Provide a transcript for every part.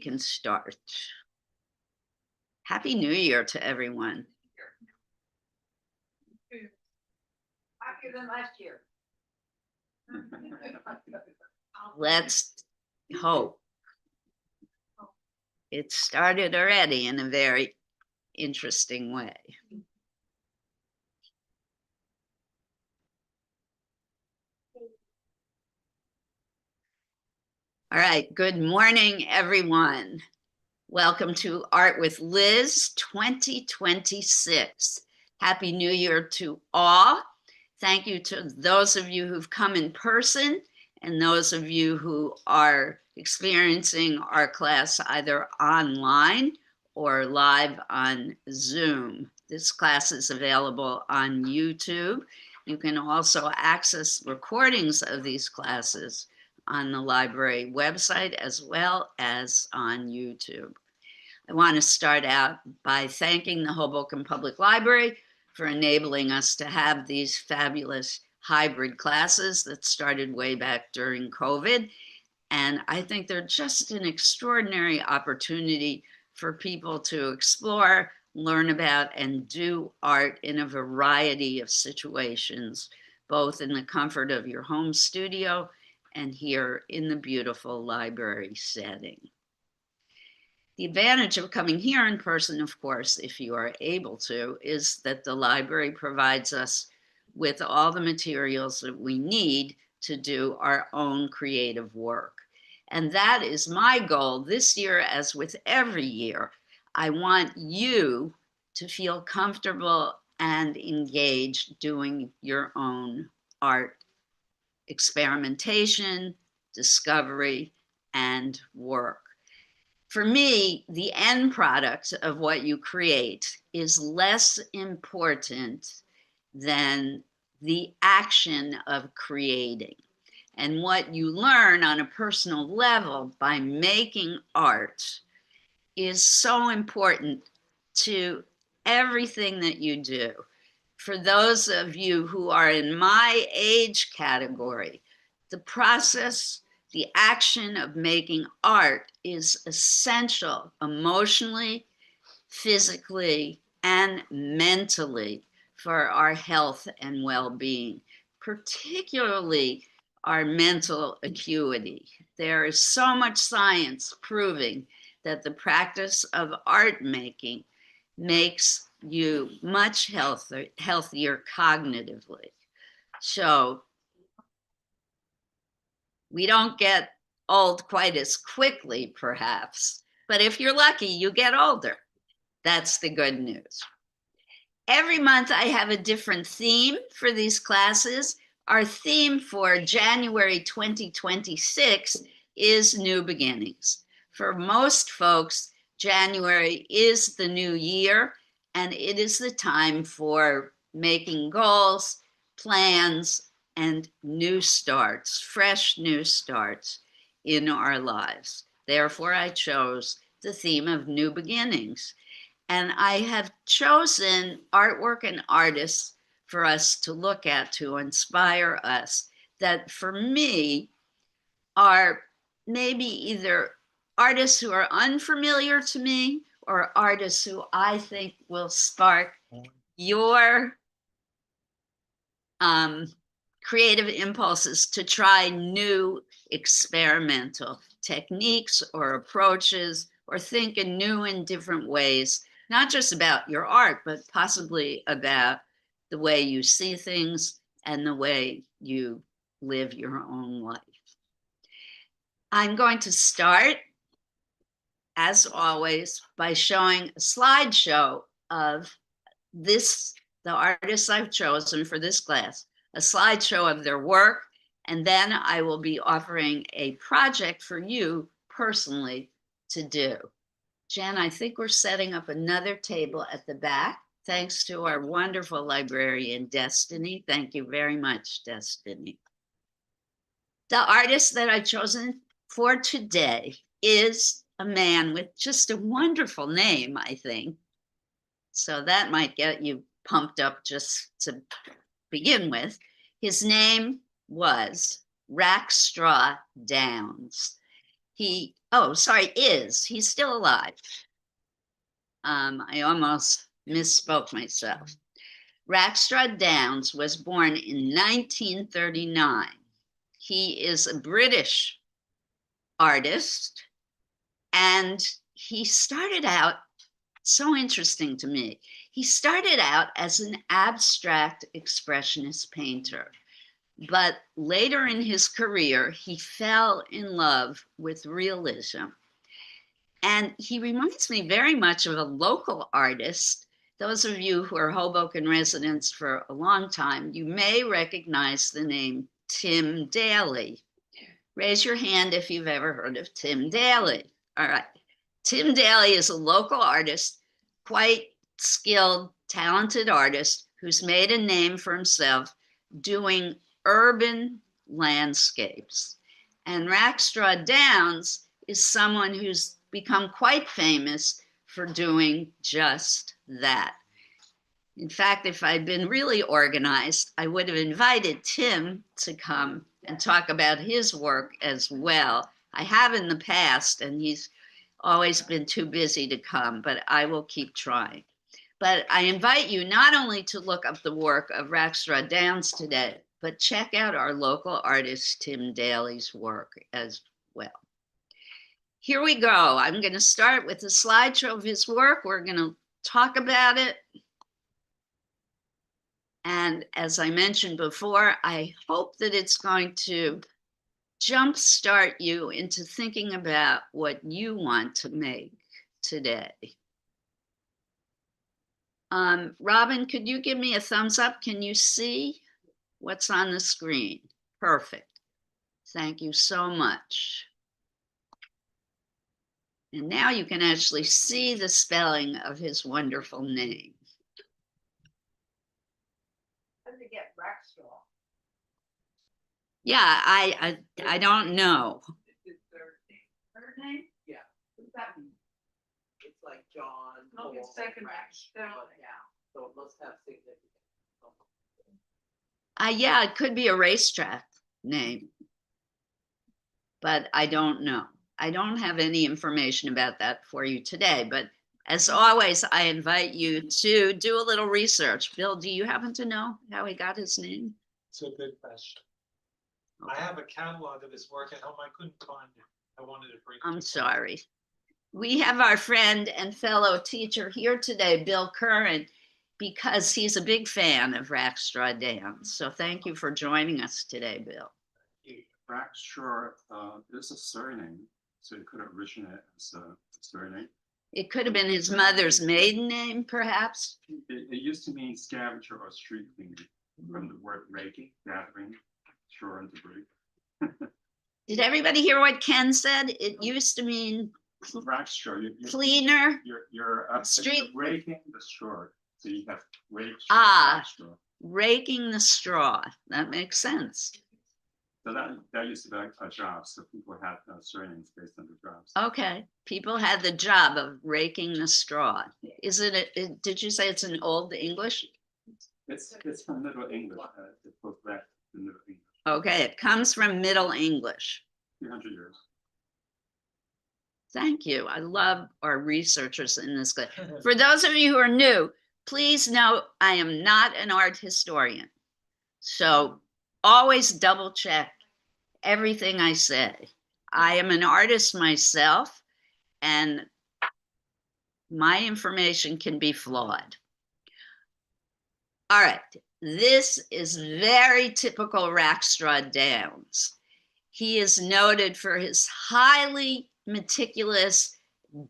can start. Happy New Year to everyone. Happier than last year. Let's hope. It started already in a very interesting way. All right, good morning, everyone. Welcome to Art with Liz 2026. Happy New Year to all. Thank you to those of you who've come in person and those of you who are experiencing our class either online or live on Zoom. This class is available on YouTube. You can also access recordings of these classes on the library website as well as on YouTube. I want to start out by thanking the Hoboken Public Library for enabling us to have these fabulous hybrid classes that started way back during COVID. And I think they're just an extraordinary opportunity for people to explore, learn about, and do art in a variety of situations, both in the comfort of your home studio and here in the beautiful library setting. The advantage of coming here in person, of course, if you are able to, is that the library provides us with all the materials that we need to do our own creative work. And that is my goal this year, as with every year. I want you to feel comfortable and engaged doing your own art experimentation, discovery, and work. For me, the end product of what you create is less important than the action of creating. And what you learn on a personal level by making art is so important to everything that you do. For those of you who are in my age category, the process, the action of making art is essential emotionally, physically, and mentally for our health and well-being, particularly our mental acuity. There is so much science proving that the practice of art making makes you much healthier cognitively. So we don't get old quite as quickly, perhaps, but if you're lucky, you get older. That's the good news. Every month I have a different theme for these classes. Our theme for January 2026 is New Beginnings. For most folks, January is the new year, and it is the time for making goals, plans, and new starts, fresh new starts in our lives. Therefore, I chose the theme of New Beginnings. And I have chosen artwork and artists for us to look at to inspire us that for me are maybe either artists who are unfamiliar to me or artists who I think will spark your creative impulses to try new experimental techniques or approaches or think in new and different ways, not just about your art, but possibly about the way you see things and the way you live your own life. I'm going to start, as always, by showing a slideshow of the artists I've chosen for this class, a slideshow of their work, and then I will be offering a project for you personally to do. Jen, I think we're setting up another table at the back, thanks to our wonderful librarian, Destiny. Thank you very much, Destiny. The artist that I've chosen for today is a man with just a wonderful name, I think. So that might get you pumped up just to begin with. His name was Rackstraw Downs. He Oh, sorry, is. He's still alive. I almost misspoke myself. Rackstraw Downs was born in 1939. He is a British artist, and he started out, so interesting to me, he started out as an abstract expressionist painter. But later in his career, he fell in love with realism. And he reminds me very much of a local artist. Those of you who are Hoboken residents for a long time, you may recognize the name Tim Daly. Raise your hand if you've ever heard of Tim Daly. All right. Tim Daly is a local artist, quite skilled, talented artist who's made a name for himself doing urban landscapes. And Rackstraw Downs is someone who's become quite famous for doing just that. In fact, if I'd been really organized, I would have invited Tim to come and talk about his work as well. I have in the past, and he's always been too busy to come, but I will keep trying. But I invite you not only to look up the work of Rackstraw Downs today, but check out our local artist, Tim Daly's work as well. Here we go. I'm going to start with a slideshow of his work. We're going to talk about it. And as I mentioned before, I hope that it's going to jumpstart you into thinking about what you want to make today. Robin, could you give me a thumbs up? Can you see what's on the screen? Perfect. Thank you so much. And now you can actually see the spelling of his wonderful name. How did it get Rackstraw? Yeah, I don't know. It's third name? Yeah. What does that mean? It's like John. No, it's Paul, second Rackstraw, name. Yeah, so it must have significance. Yeah, it could be a racetrack name, but I don't know. I don't have any information about that for you today, but as always, I invite you to do a little research. Bill, do you happen to know how he got his name? It's a good question. I have a catalog of his work at home. I couldn't find it. I wanted to bring it. I'm sorry. We have our friend and fellow teacher here today, Bill Curran, because he's a big fan of Rackstraw Downs. So thank you for joining us today, Bill. Rackstraw is a surname, so it could originate as a surname. It could have been his mother's maiden name, perhaps. It used to mean scavenger or street cleaner, from the word raking, gathering straw and debris. Did everybody hear what Ken said? It used to mean Rackstraw, cleaner. you're Street- raking the straw, so you have rake Ah. straw. Raking the straw. That makes sense. So that used to be a job, so people had surnames based on their jobs. Okay. People had the job of raking the straw. Is it, did you say it's an old English? It's from Middle English. It goes back to Middle English. Okay, it comes from Middle English. 300 years. Thank you. I love our researchers in this class. For those of you who are new, please know I am not an art historian. So always double check everything I say. I am an artist myself, and my information can be flawed. All right, this is very typical Rackstraw Downs. He is noted for his highly meticulous,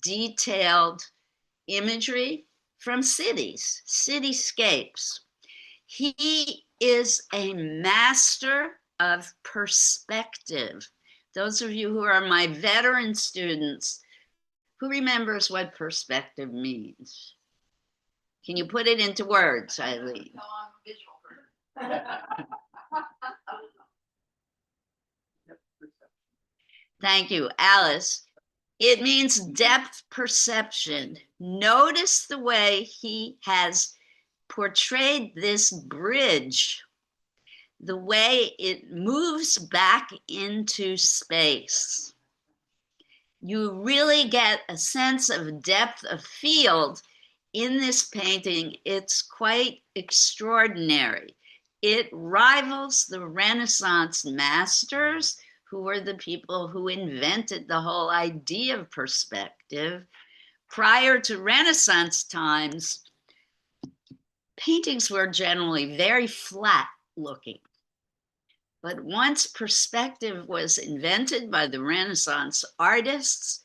detailed imagery from cities, cityscapes. He is a master of perspective. Those of you who are my veteran students, who remembers what perspective means? Can you put it into words, Eileen? No, I'm a visual person. Thank you, Alice. It means depth perception. Notice the way he has portrayed this bridge, the way it moves back into space. You really get a sense of depth of field in this painting. It's quite extraordinary. It rivals the Renaissance masters, who were the people who invented the whole idea of perspective. Prior to Renaissance times, paintings were generally very flat looking. But once perspective was invented by the Renaissance artists,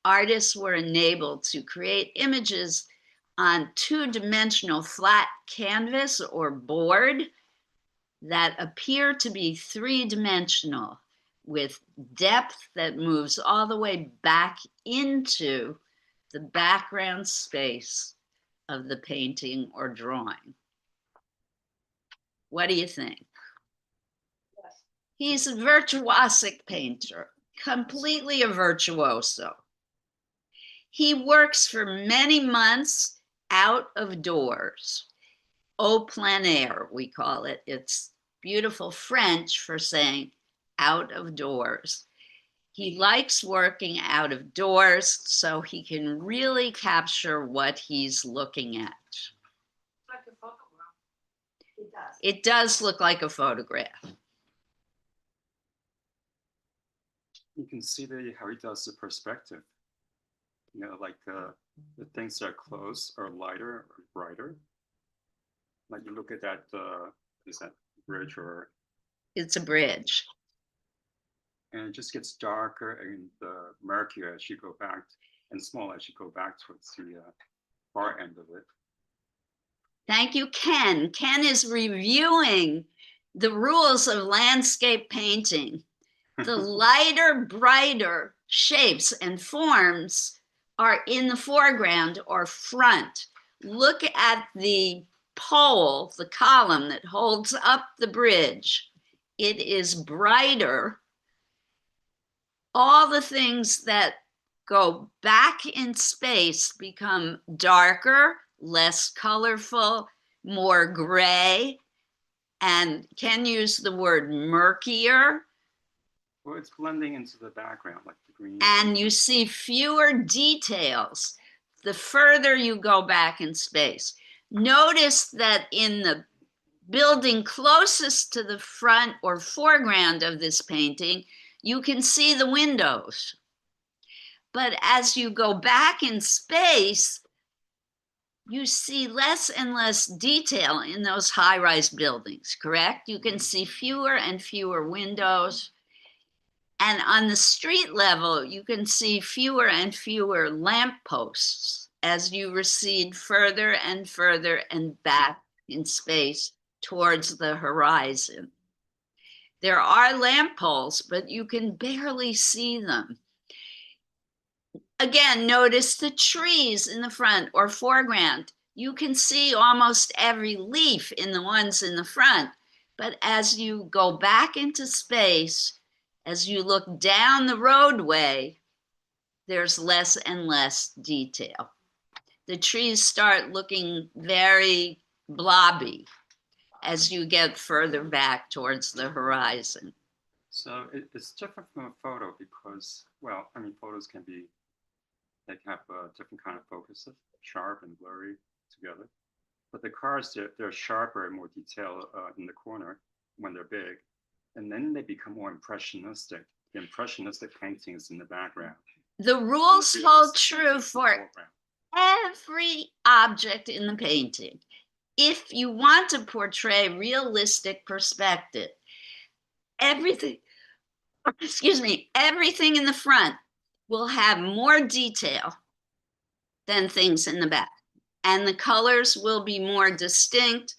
artists were enabled to create images on two-dimensional flat canvas or board that appear to be three-dimensional, with depth that moves all the way back into the background space of the painting or drawing. What do you think? Yes. He's a virtuosic painter, completely a virtuoso. He works for many months out of doors. Au plein air, we call it. It's beautiful French for saying out of doors. He likes working out of doors so he can really capture what he's looking at. Like a photograph. It does. It does look like a photograph. You can see how he does the perspective. You know, like the things that are close are lighter or brighter. Like you look at that, is that bridge or? It's a bridge. And it just gets darker and murkier as you go back, and small as you go back towards the far end of it. Thank you, Ken. Ken is reviewing the rules of landscape painting. The lighter, brighter shapes and forms are in the foreground or front. Look at the pole, the column that holds up the bridge. It is brighter. All the things that go back in space become darker, less colorful, more gray, and Ken used the word murkier. Well, it's blending into the background, like the green. And you see fewer details the further you go back in space. Notice that in the building closest to the front or foreground of this painting, you can see the windows. But as you go back in space, you see less and less detail in those high-rise buildings, correct? You can see fewer and fewer windows. And on the street level, you can see fewer and fewer lampposts as you recede further and further and back in space towards the horizon. There are lamp poles, but you can barely see them. Again, notice the trees in the front or foreground. You can see almost every leaf in the ones in the front, but as you go back into space, as you look down the roadway, there's less and less detail. The trees start looking very blobby as you get further back towards the horizon. So it's different from a photo because, well, I mean, photos can be, they can have different kind of focuses, sharp and blurry together. But the cars, they're sharper and more detailed in the corner when they're big. And then they become more impressionistic. The impressionistic paintings in the background. The rules hold true for every object in the painting. If you want to portray realistic perspective, everything in the front will have more detail than things in the back. And the colors will be more distinct,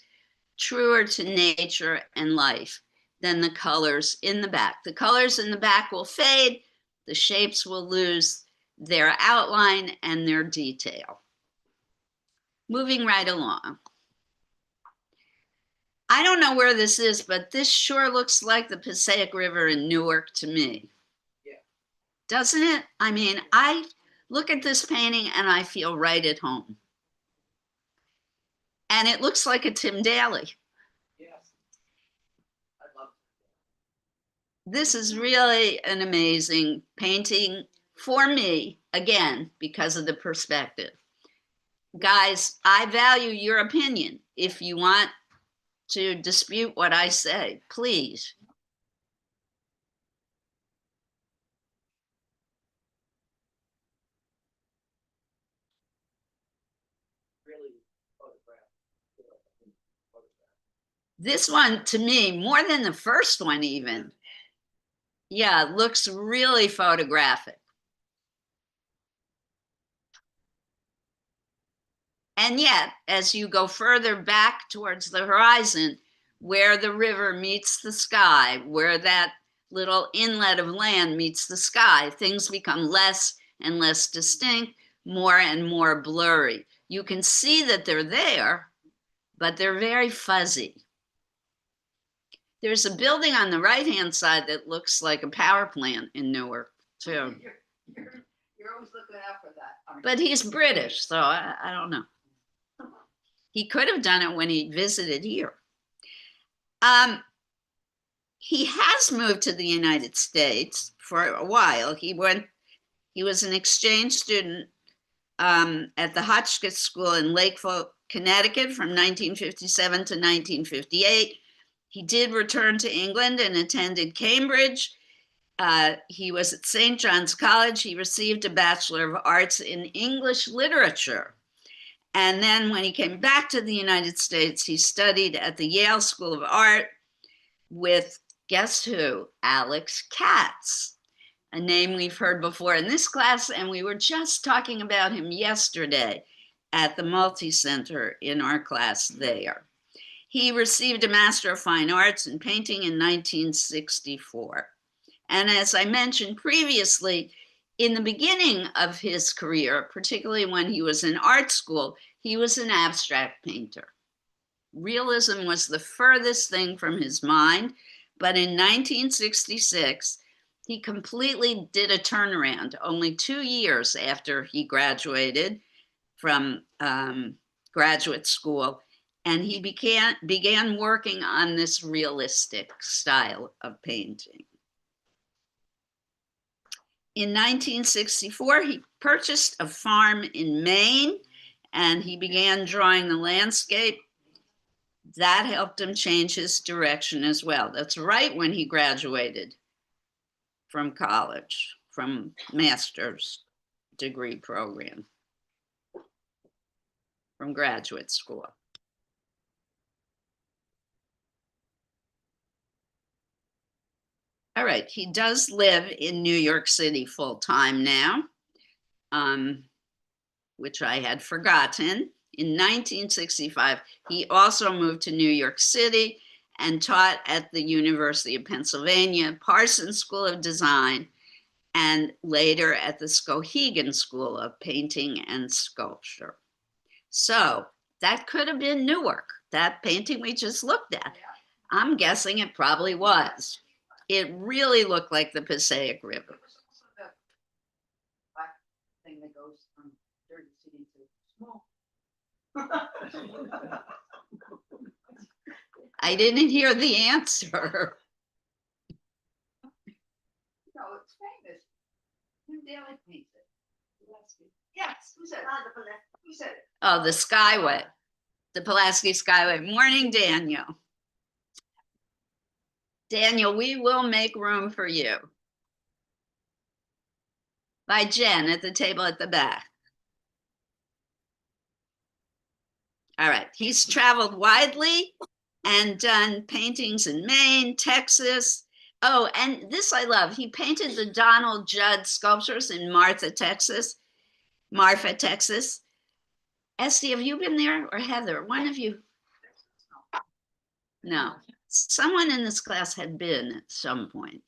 truer to nature and life than the colors in the back. The colors in the back will fade, the shapes will lose their outline and their detail. Moving right along. I don't know where this is, but this sure looks like the Passaic River in Newark to me. Yeah. Doesn't it? I mean, I look at this painting and I feel right at home. And it looks like a Tim Daly. Yes. I love This is really an amazing painting for me, again, because of the perspective. Guys, I value your opinion. If you want to dispute what I say, please. Really photograph. This one, to me, more than the first one even, yeah, looks really photographic. And yet, as you go further back towards the horizon, where the river meets the sky, where that little inlet of land meets the sky, things become less and less distinct, more and more blurry. You can see that they're there, but they're very fuzzy. There's a building on the right-hand side that looks like a power plant in Newark, too. You're always looking out for that, aren't you? But he's British, so I don't know. He could have done it when he visited here. He has moved to the United States for a while. He was an exchange student at the Hotchkiss School in Lakeville, Connecticut from 1957 to 1958. He did return to England and attended Cambridge. He was at St. John's College. He received a Bachelor of Arts in English Literature. And then when he came back to the United States, he studied at the Yale School of Art with, guess who? Alex Katz, a name we've heard before in this class, and we were just talking about him yesterday at the Multi-Center in our class there. He received a Master of Fine Arts in Painting in 1964. And as I mentioned previously, in the beginning of his career, particularly when he was in art school, he was an abstract painter. Realism was the furthest thing from his mind, but in 1966, he completely did a turnaround only 2 years after he graduated from graduate school, and he began working on this realistic style of painting. In 1964, he purchased a farm in Maine, and he began drawing the landscape. That helped him change his direction as well. That's right when he graduated from college, from master's degree program, from graduate school. All right, he does live in New York City full time now, which I had forgotten. In 1965, he also moved to New York City and taught at the University of Pennsylvania, Parsons School of Design, and later at the Skowhegan School of Painting and Sculpture. So that could have been Newark, that painting we just looked at. I'm guessing it probably was. It really looked like the Passaic River. There was also the black thing that goes from dirty city to small. I didn't hear the answer. No, it's famous. Tim Daly paints it. Yes, who said it? Who said it? Oh, the Skyway, the Pulaski Skyway. Morning, Daniel. Daniel, we will make room for you. By Jen at the table at the back. All right, he's traveled widely and done paintings in Maine, Texas. Oh, and this I love. He painted the Donald Judd sculptures in Marfa, Texas. Esty, have you been there, or Heather? One of you? No. Someone in this class had been at some point.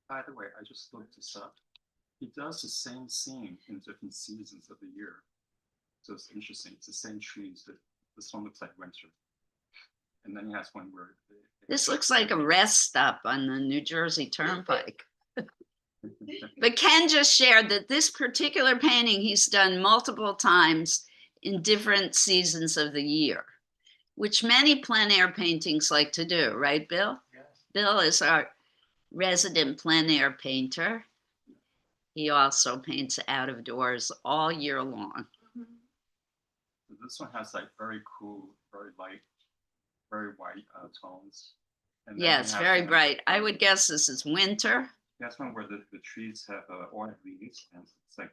By the way, I just looked this up. He does the same scene in different seasons of the year. So it's interesting. It's the same trees. This one looks like winter. And then he has one where... This looks like a rest stop on the New Jersey Turnpike. But Ken just shared that this particular painting he's done multiple times in different seasons of the year, which many plein air paintings like to do, right, Bill? Yes. Bill is our resident plein air painter. He also paints out of doors all year long. This one has like very cool, very light, very white tones. And then Yes, you have very the- bright. I would guess this is winter. That's one where the trees have orange leaves, and it's like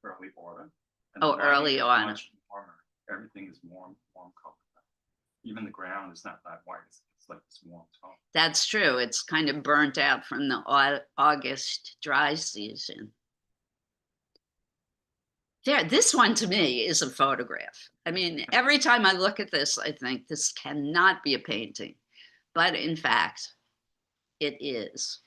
early autumn. And Oh, the lighting early is autumn. Much warmer. Everything is warm color. Even the ground is not that white. It's like this warm tone. That's true. It's kind of burnt out from the August dry season. There, this one to me is a photograph. I mean, every time I look at this, I think this cannot be a painting, but in fact, it is.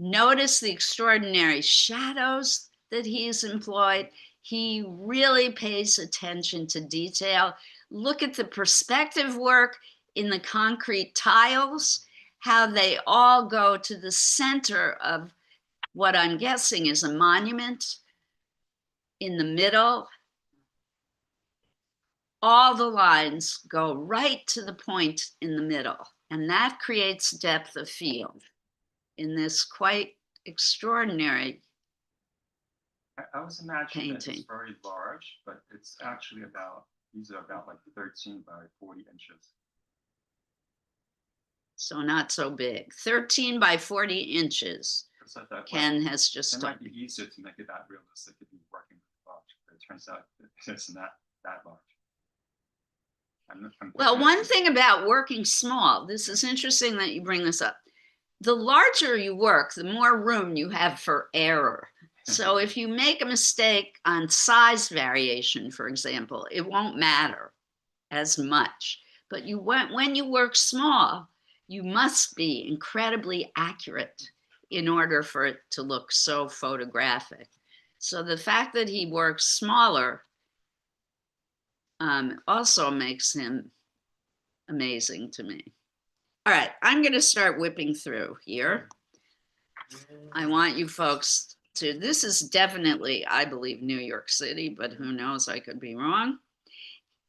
Notice the extraordinary shadows that he's employed. He really pays attention to detail. Look at the perspective work in the concrete tiles, how they all go to the center of what I'm guessing is a monument in the middle. All the lines go right to the point in the middle, and that creates depth of field in this quite extraordinary I was imagining that painting. it's very large, but it's actually these are about like 13 by 40 inches. So not so big. 13 by 40 inches. It's like that. Ken has just It might started. be easier to make it that realistic if you're working with large, but it turns out it's not that large. Well, one thing about working small, this is interesting that you bring this up. The larger you work, the more room you have for error. So if you make a mistake on size variation, for example, it won't matter as much. But when you work small, you must be incredibly accurate in order for it to look so photographic. So the fact that he works smaller also makes him amazing to me. All right, I'm going to start whipping through here. I want you folks to, this is definitely, I believe, New York City, but who knows, I could be wrong.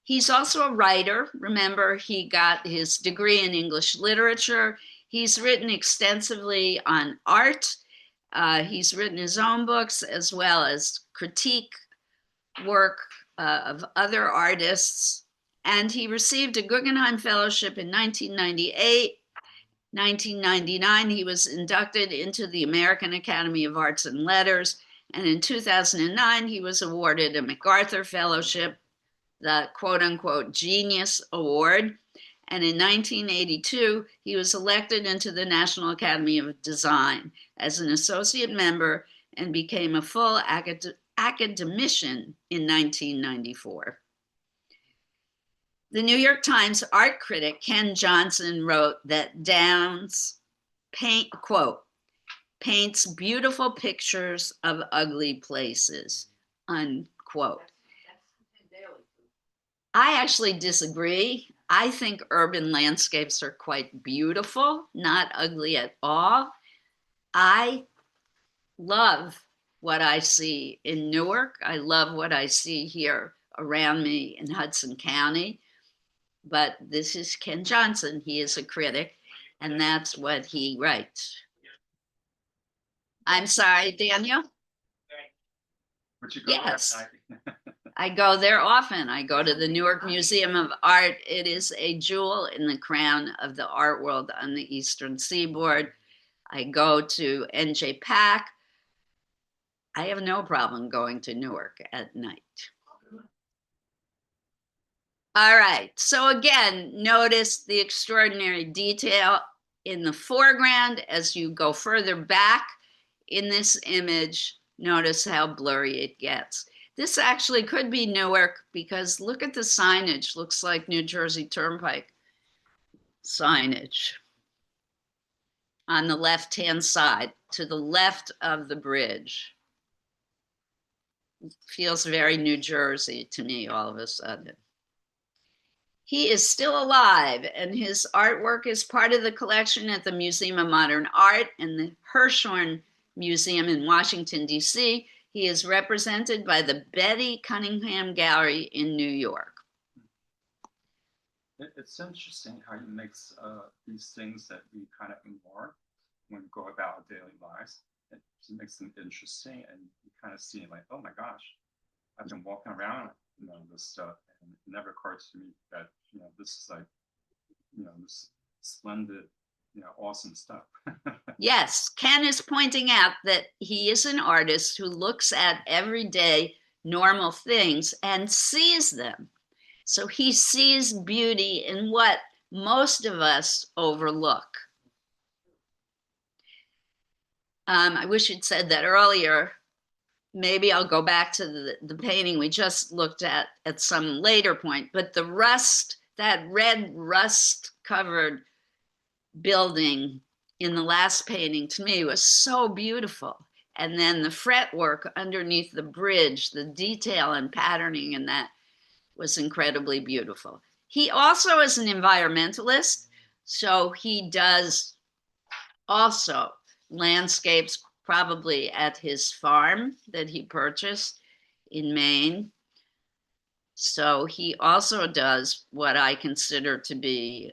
He's also a writer. Remember, he got his degree in English literature. He's written extensively on art. He's written his own books as well as critique work of other artists. And he received a Guggenheim Fellowship in 1998. 1999, he was inducted into the American Academy of Arts and Letters. And in 2009, he was awarded a MacArthur Fellowship, the quote unquote Genius Award. And in 1982, he was elected into the National Academy of Design as an associate member and became a full academician in 1994. The New York Times art critic Ken Johnson wrote that Downes paints beautiful pictures of ugly places, unquote. I actually disagree. I think urban landscapes are quite beautiful, not ugly at all. I love what I see in Newark. I love what I see here around me in Hudson County. But this is Ken Johnson. He is a critic, and that's what he writes. I'm sorry, Daniel? Would you go there? Yes. I go there often. I go to the Newark Museum of Art. It is a jewel in the crown of the art world on the Eastern Seaboard. I go to NJPAC. I have no problem going to Newark at night. All right, so again, notice the extraordinary detail in the foreground. As you go further back in this image, notice how blurry it gets. This actually could be Newark because look at the signage, looks like New Jersey Turnpike signage on the left-hand side to the left of the bridge. It feels very New Jersey to me all of a sudden. He is still alive, and his artwork is part of the collection at the Museum of Modern Art and the Hirshhorn Museum in Washington, D.C. He is represented by the Betty Cunningham Gallery in New York. It's interesting how he makes these things that we kind of ignore, when we go about our daily lives. It just makes them interesting, and you kind of see like, oh my gosh, I've been walking around, this stuff, and it never occurred to me that, this is like, this splendid, awesome stuff. Yes, Ken is pointing out that he is an artist who looks at everyday normal things and sees them. So he sees beauty in what most of us overlook. I wish you'd said that earlier. Maybe I'll go back to the painting we just looked at some later point, but the rust, that red rust covered building in the last painting to me was so beautiful. And then the fretwork underneath the bridge, the detail and patterning in that was incredibly beautiful. He also is an environmentalist, so he does also landscapes probably at his farm that he purchased in Maine. So he also does what I consider to be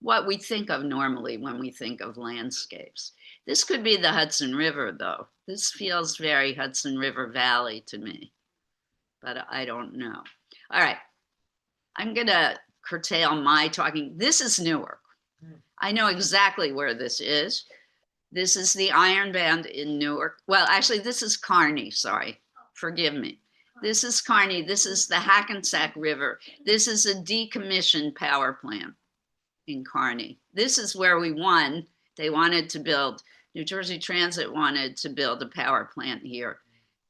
what we think of normally when we think of landscapes. This could be the Hudson River, though. This feels very Hudson River Valley to me, but I don't know. All right, I'm gonna curtail my talking. This is Newark. I know exactly where this is. This is the Iron Band in Newark. Well, actually, this is Kearney, sorry, forgive me. This is Kearney, this is the Hackensack River. This is a decommissioned power plant in Kearney. This is where we won. They wanted to build, New Jersey Transit wanted to build a power plant here,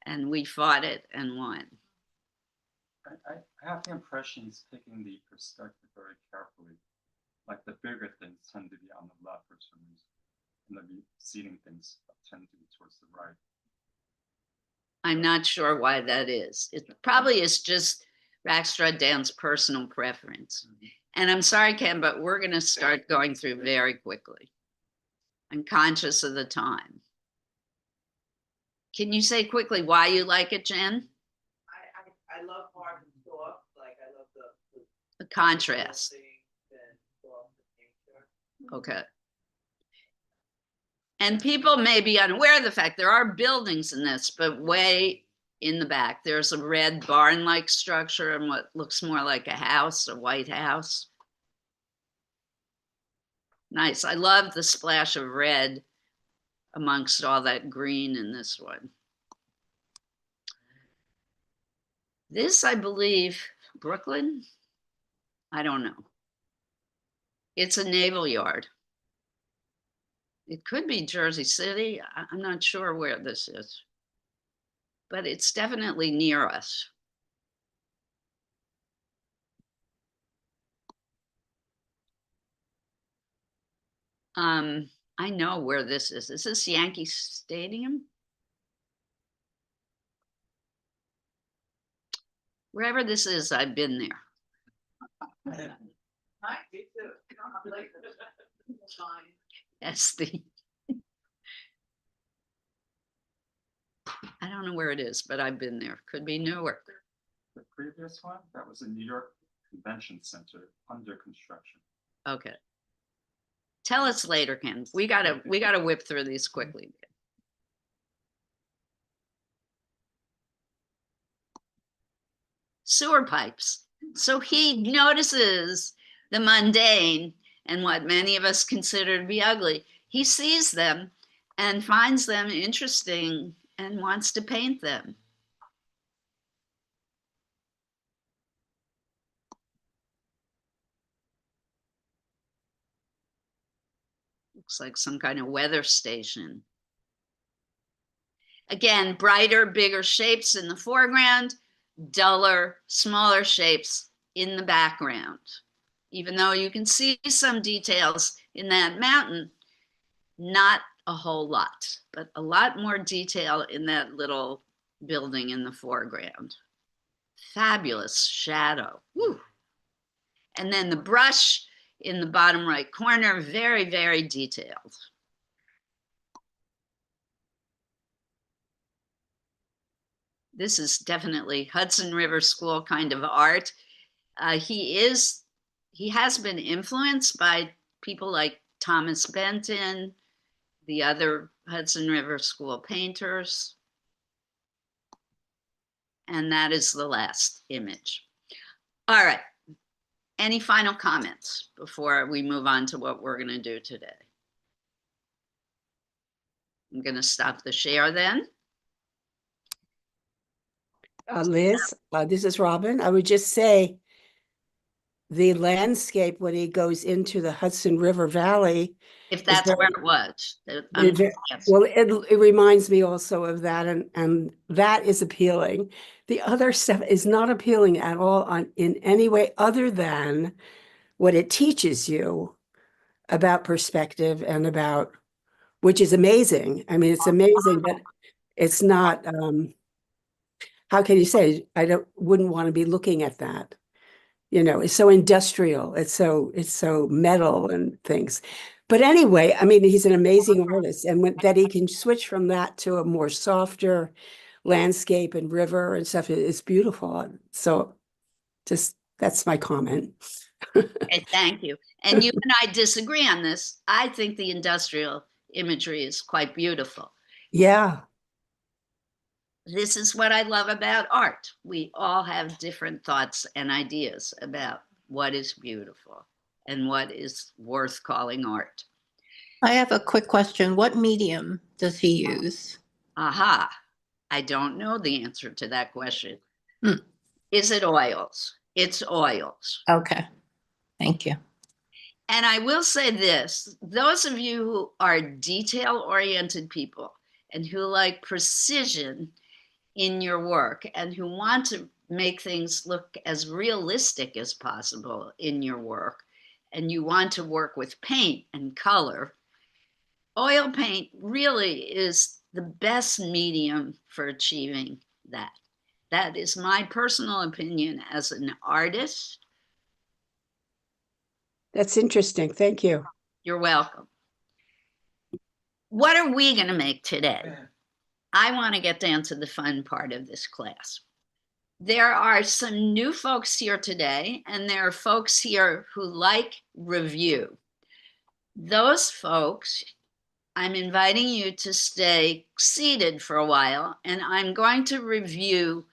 and we fought it and won. I have the impression he's picking the perspective very carefully. Like the bigger things tend to be on the left for some reason, and the receding things tend to be towards the right. I'm not sure why that is. It probably is just Rackstraw Dan's personal preference. Mm-hmm. And I'm sorry, Ken, but we're going to start going through very quickly. I'm conscious of the time. Can you say quickly why you like it, Jen? I love hard and soft, like I love The contrast. thing and soft and nature. Okay. And people may be unaware of the fact there are buildings in this, but way in the back, there's a red barn-like structure and what looks more like a house, a white house. Nice. I love the splash of red amongst all that green in this one. This, I believe, Brooklyn? I don't know. It's a naval yard. It could be Jersey City. I'm not sure where this is, but it's definitely near us. I know where this is. Is this Yankee Stadium? Wherever this is, I've been there. Hi, me too. I'm like, fine. That's the, I don't know where it is, but I've been there. Could be Newark. The previous one, that was a New York Convention Center under construction. Okay. Tell us later, Ken. We gotta whip through these quickly. Sewer pipes. So he notices the mundane and what many of us consider to be ugly. He sees them and finds them interesting and wants to paint them. Looks like some kind of weather station. Again, brighter, bigger shapes in the foreground, duller, smaller shapes in the background. Even though you can see some details in that mountain, not a whole lot, but a lot more detail in that little building in the foreground. Fabulous shadow. Woo. And then the brush in the bottom right corner, very, very detailed. This is definitely Hudson River School kind of art. He has been influenced by people like Thomas Benton, the other Hudson River School painters. And that is the last image. All right. Any final comments before we move on to what we're going to do today? I'm going to stop the share then. Liz, this is Robin. I would just say the landscape when he goes into the Hudson River Valley. If that's very- where it was. Yes. Well, it reminds me also of that, and that is appealing. The other stuff is not appealing at all in any way other than what it teaches you about perspective and about, which is amazing. I mean, it's amazing, but it's not, how can you say, wouldn't want to be looking at that. You know, it's so industrial. It's so metal and things. But anyway, I mean, he's an amazing artist, and that he can switch from that to a more softer landscape and river and stuff is beautiful. So just, that's my comment. Okay, thank you. And you and I disagree on this. I think the industrial imagery is quite beautiful. Yeah. This is what I love about art. We all have different thoughts and ideas about what is beautiful and what is worth calling art. I have a quick question. What medium does he use? Aha, I don't know the answer to that question. Hmm. Is it oils? It's oils. Okay, thank you. And I will say this, those of you who are detail-oriented people and who like precision in your work and who want to make things look as realistic as possible in your work, and you want to work with paint and color, oil paint really is the best medium for achieving that. That is my personal opinion as an artist. That's interesting. Thank you. You're welcome. What are we going to make today? I want to get down to the fun part of this class. There are some new folks here today, and there are folks here who like review. Those folks, I'm inviting you to stay seated for a while, and I'm going to review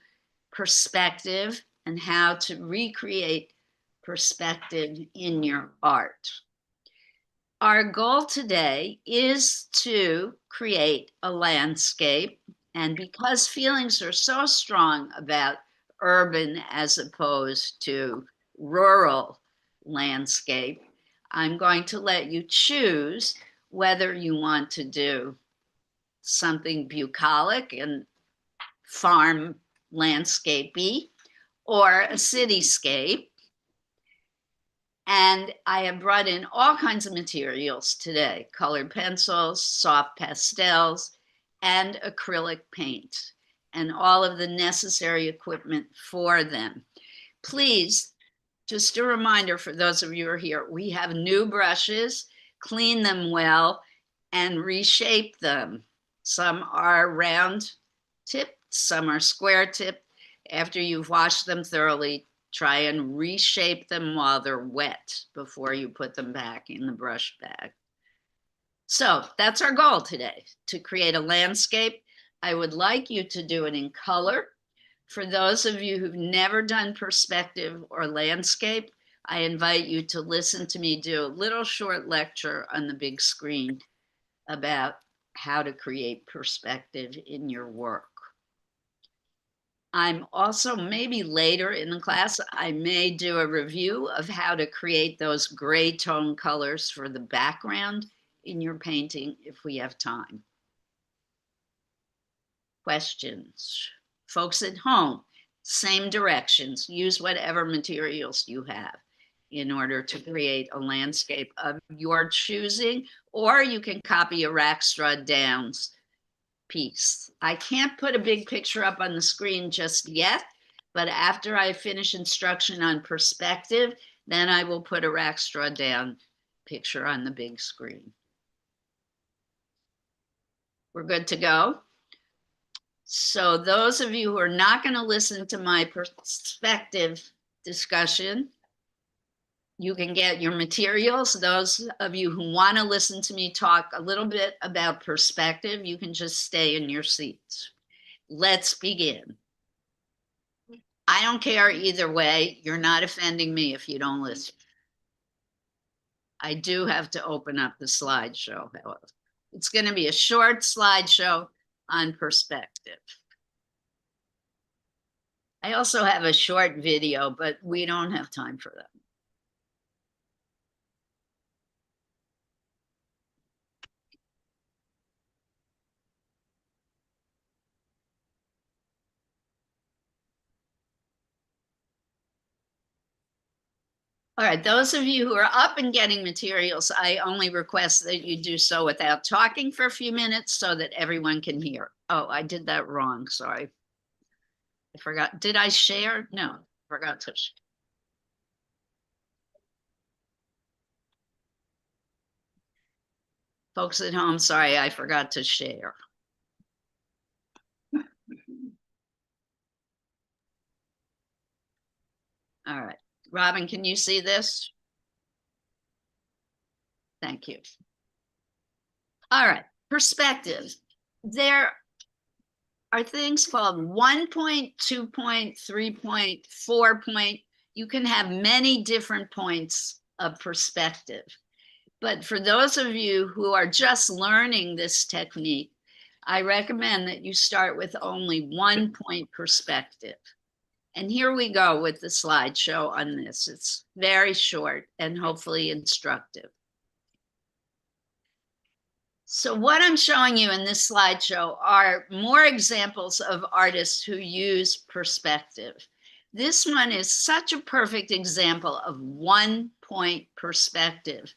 perspective and how to recreate perspective in your art. Our goal today is to create a landscape, and because feelings are so strong about urban as opposed to rural landscape, I'm going to let you choose whether you want to do something bucolic and farm landscapey or a cityscape. And I have brought in all kinds of materials today, colored pencils, soft pastels, and acrylic paint, and all of the necessary equipment for them. Please, just a reminder for those of you who are here, we have new brushes, clean them well, and reshape them. Some are round tipped, some are square tipped. After you've washed them thoroughly, try and reshape them while they're wet before you put them back in the brush bag. So that's our goal today, to create a landscape. I would like you to do it in color. For those of you who've never done perspective or landscape, I invite you to listen to me do a little short lecture on the big screen about how to create perspective in your work. I'm also, maybe later in the class, I may do a review of how to create those gray tone colors for the background in your painting if we have time. Questions? Folks at home, same directions. Use whatever materials you have in order to create a landscape of your choosing, or you can copy a Rackstraw Downs piece. I can't put a big picture up on the screen just yet, but after I finish instruction on perspective, then I will put a Rackstraw Down picture on the big screen. We're good to go. So those of you who are not going to listen to my perspective discussion, You can get your materials. Those of you who want to listen to me talk a little bit about perspective, you can just stay in your seats. Let's begin. I don't care either way. You're not offending me if you don't listen. I do have to open up the slideshow, however. It's going to be a short slideshow on perspective. I also have a short video, but we don't have time for that. All right, those of you who are up and getting materials, I only request that you do so without talking for a few minutes so that everyone can hear. Oh, I did that wrong, sorry. I forgot, did I share? No, forgot to share. Folks at home, sorry, I forgot to share. All right, Robin, can you see this? Thank you. All right, perspective. There are things called 1 point, 2 point, 3 point, 4 point. You can have many different points of perspective. But for those of you who are just learning this technique, I recommend that you start with only 1 point perspective. And here we go with the slideshow on this. It's very short and hopefully instructive. So what I'm showing you in this slideshow are more examples of artists who use perspective. This one is such a perfect example of 1 point perspective.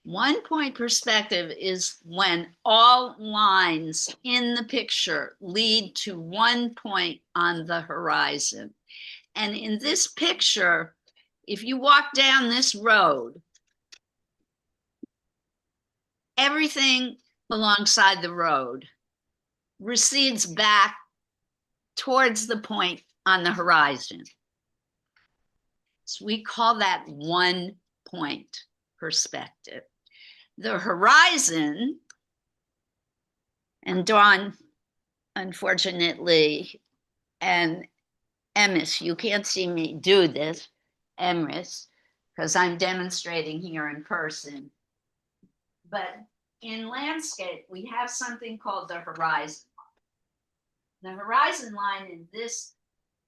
1 point perspective is when all lines in the picture lead to 1 point on the horizon. And in this picture, if you walk down this road, everything alongside the road recedes back towards the point on the horizon. So we call that 1 point perspective. The horizon, and Dawn, unfortunately, and Emis, you can't see me do this, Emrys, because I'm demonstrating here in person. But in landscape, we have something called the horizon line. The horizon line in this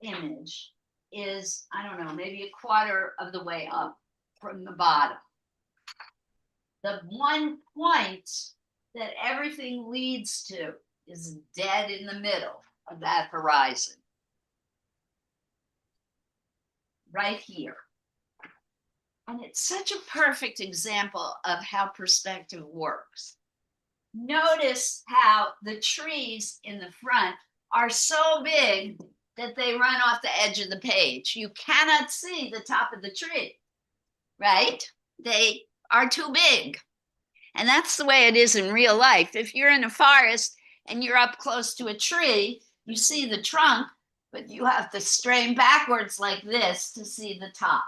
image is, I don't know, maybe a quarter of the way up from the bottom. The 1 point that everything leads to is dead in the middle of that horizon. Right here. And it's such a perfect example of how perspective works. Notice how the trees in the front are so big that they run off the edge of the page. You cannot see the top of the tree, right? They are too big. And that's the way it is in real life. If you're in a forest and you're up close to a tree, you see the trunk, but you have to strain backwards like this to see the top.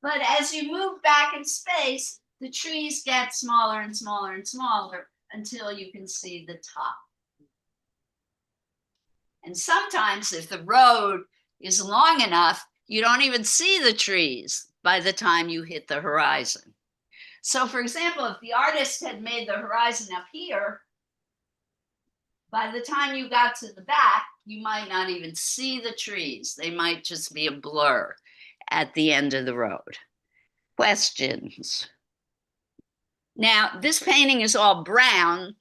But as you move back in space, the trees get smaller and smaller and smaller until you can see the top. And sometimes if the road is long enough, you don't even see the trees by the time you hit the horizon. So for example, if the artist had made the horizon up here, by the time you got to the back, you might not even see the trees. They might just be a blur at the end of the road. Questions? Now, this painting is all brown,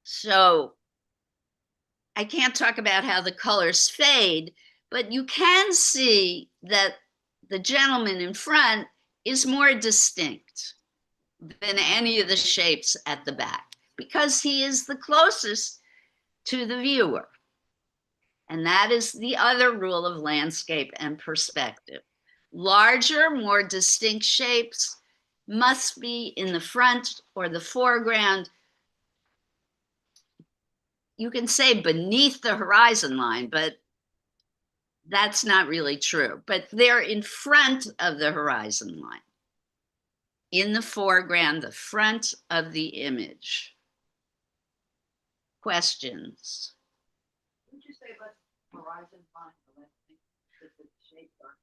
so I can't talk about how the colors fade, but you can see that the gentleman in front is more distinct than any of the shapes at the back because he is the closest to the viewer. And that is the other rule of landscape and perspective. Larger, more distinct shapes must be in the front or the foreground. You can say beneath the horizon line, but That's not really true, but they're in front of the horizon line. In the foreground, the front of the image. Questions? Would you say about horizon line, the left thing, that the shape are?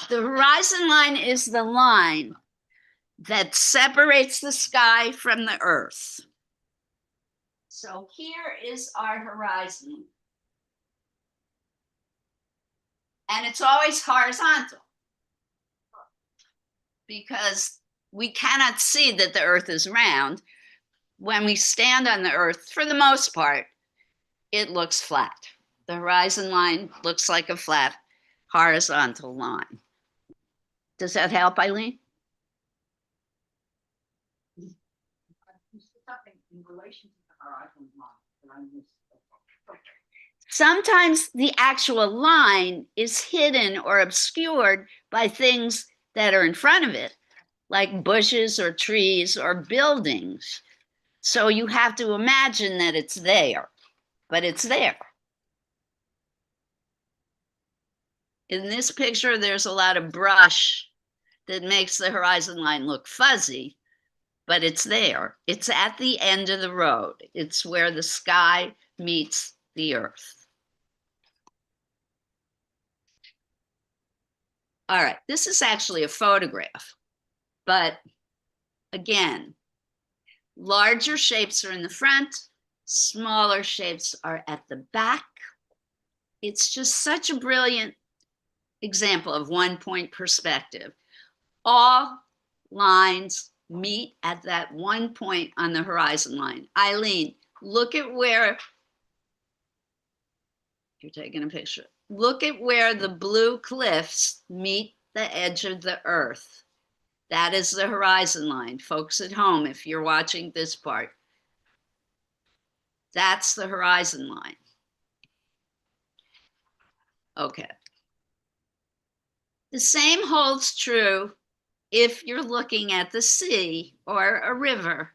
The horizon line is the line that separates the sky from the earth. So here is our horizon. And it's always horizontal because we cannot see that the earth is round. When we stand on the earth, for the most part, it looks flat. The horizon line looks like a flat horizontal line. Does that help, Eileen? You said something in relation to the horizon line that I missed. Okay. Sometimes the actual line is hidden or obscured by things that are in front of it, like bushes or trees or buildings. So you have to imagine that it's there, but it's there. In this picture, there's a lot of brush that makes the horizon line look fuzzy, but it's there. It's at the end of the road. It's where the sky meets the earth. All right, this is actually a photograph, but again, larger shapes are in the front, smaller shapes are at the back. It's just such a brilliant example of one-point perspective. All lines meet at that one point on the horizon line. Eileen, look at where, you're taking a picture. Look at where the blue cliffs meet the edge of the earth. That is the horizon line. Folks at home, if you're watching this part, that's the horizon line. Okay. The same holds true if you're looking at the sea or a river.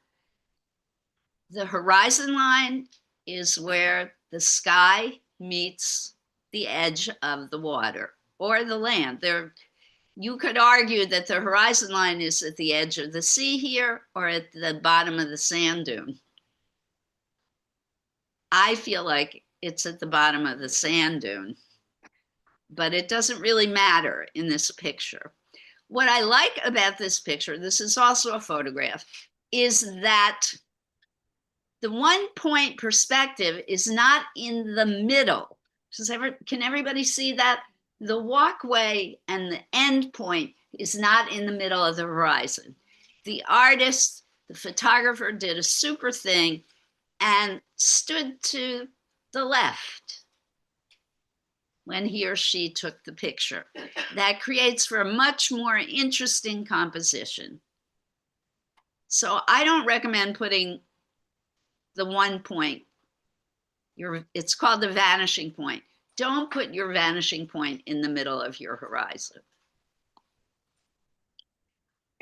The horizon line is where the sky meets the edge of the water or the land. You could argue that the horizon line is at the edge of the sea here or at the bottom of the sand dune. I feel like it's at the bottom of the sand dune, but it doesn't really matter in this picture. What I like about this picture, this is also a photograph, is that the one-point perspective is not in the middle. Can everybody see that? The walkway and the end point is not in the middle of the horizon. The artist, the photographer did a super thing and stood to the left when he or she took the picture. That creates for a much more interesting composition. So I don't recommend putting the one point, it's called the vanishing point. Don't put your vanishing point in the middle of your horizon.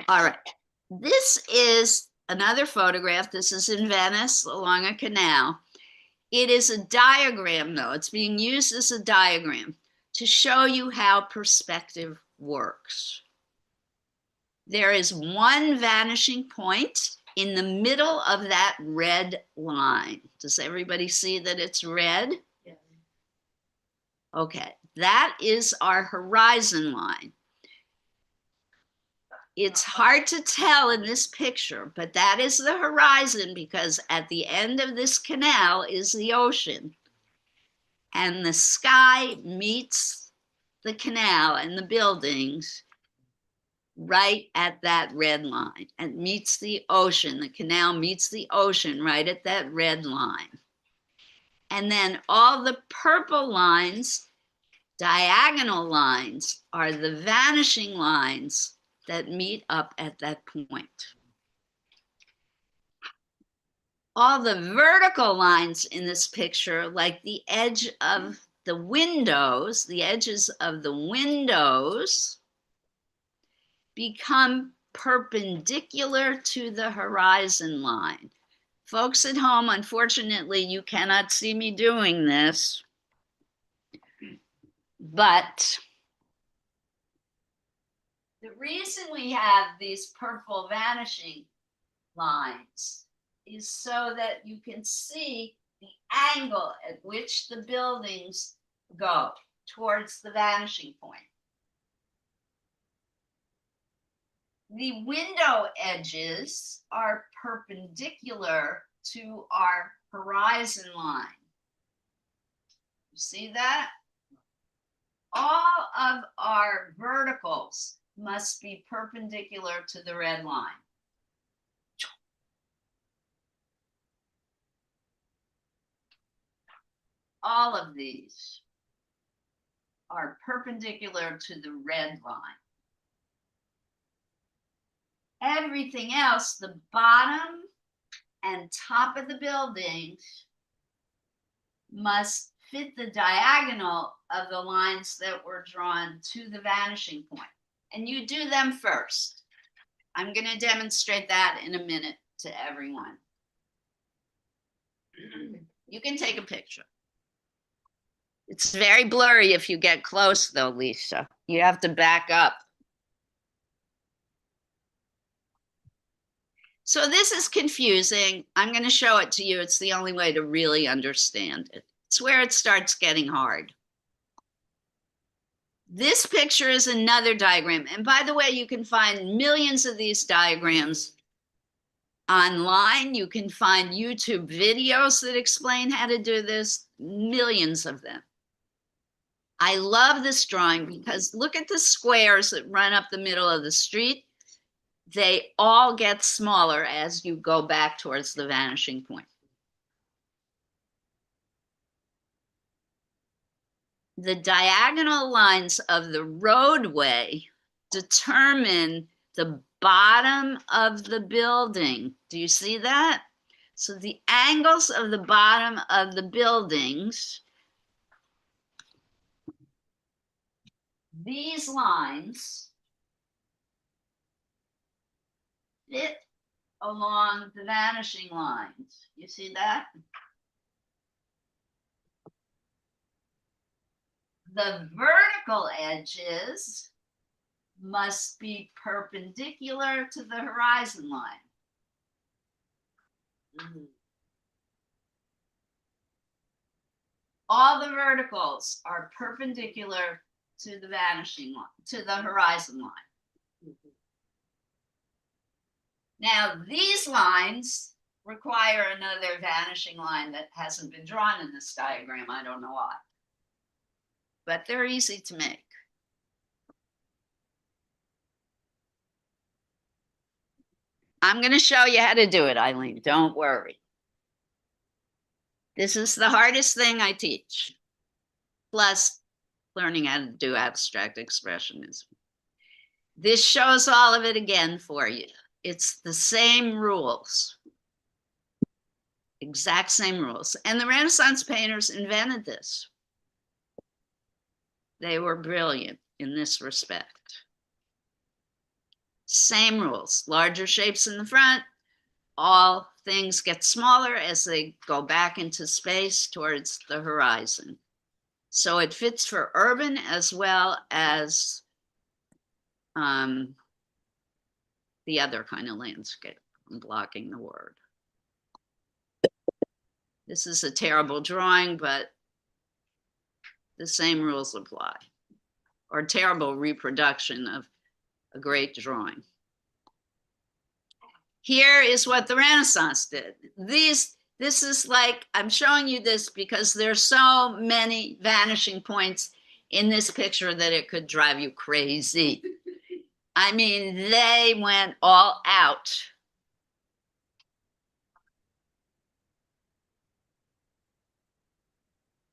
All right, this is another photograph. This is in Venice along a canal. It is a diagram though. It's being used as a diagram to show you how perspective works. There is one vanishing point in the middle of that red line. Does everybody see that it's red? Yeah. Okay, that is our horizon line. It's hard to tell in this picture, but that is the horizon because at the end of this canal is the ocean. And the sky meets the canal and the buildings right at that red line and meets the ocean. The canal meets the ocean right at that red line. And then all the purple lines, diagonal lines, are the vanishing lines that meet up at that point. All the vertical lines in this picture, like the edge of the windows, the edges of the windows, become perpendicular to the horizon line. Folks at home, unfortunately, you cannot see me doing this. But the reason we have these purple vanishing lines is so that you can see the angle at which the buildings go towards the vanishing point. The window edges are perpendicular to our horizon line. You see that? All of our verticals must be perpendicular to the red line. All of these are perpendicular to the red line. Everything else, the bottom and top of the buildings, must fit the diagonal of the lines that were drawn to the vanishing point. And you do them first. I'm going to demonstrate that in a minute to everyone. You can take a picture. It's very blurry if you get close though, Lisa. You have to back up. So this is confusing. I'm going to show it to you. It's the only way to really understand it. It's where it starts getting hard. This picture is another diagram. And by the way, you can find millions of these diagrams online. You can find YouTube videos that explain how to do this, millions of them. I love this drawing because look at the squares that run up the middle of the street. They all get smaller as you go back towards the vanishing point. The diagonal lines of the roadway determine the bottom of the building. Do you see that? So the angles of the bottom of the buildings, these lines fit along the vanishing lines. You see that? The vertical edges must be perpendicular to the horizon line. All the verticals are perpendicular to the vanishing line, to the horizon line. Now, these lines require another vanishing line that hasn't been drawn in this diagram. I don't know why. But they're easy to make. I'm going to show you how to do it, Eileen. Don't worry. This is the hardest thing I teach, plus learning how to do abstract expressionism. This shows all of it again for you. It's the same rules, exact same rules. And the Renaissance painters invented this. They were brilliant in this respect. Same rules, larger shapes in the front, all things get smaller as they go back into space towards the horizon. So it fits for urban as well as the other kind of landscape. I'm blocking the word. This is a terrible drawing, but the same rules apply, or terrible reproduction of a great drawing. Here is what the Renaissance did. This is like, I'm showing you this because there's so many vanishing points in this picture that it could drive you crazy. I mean, they went all out.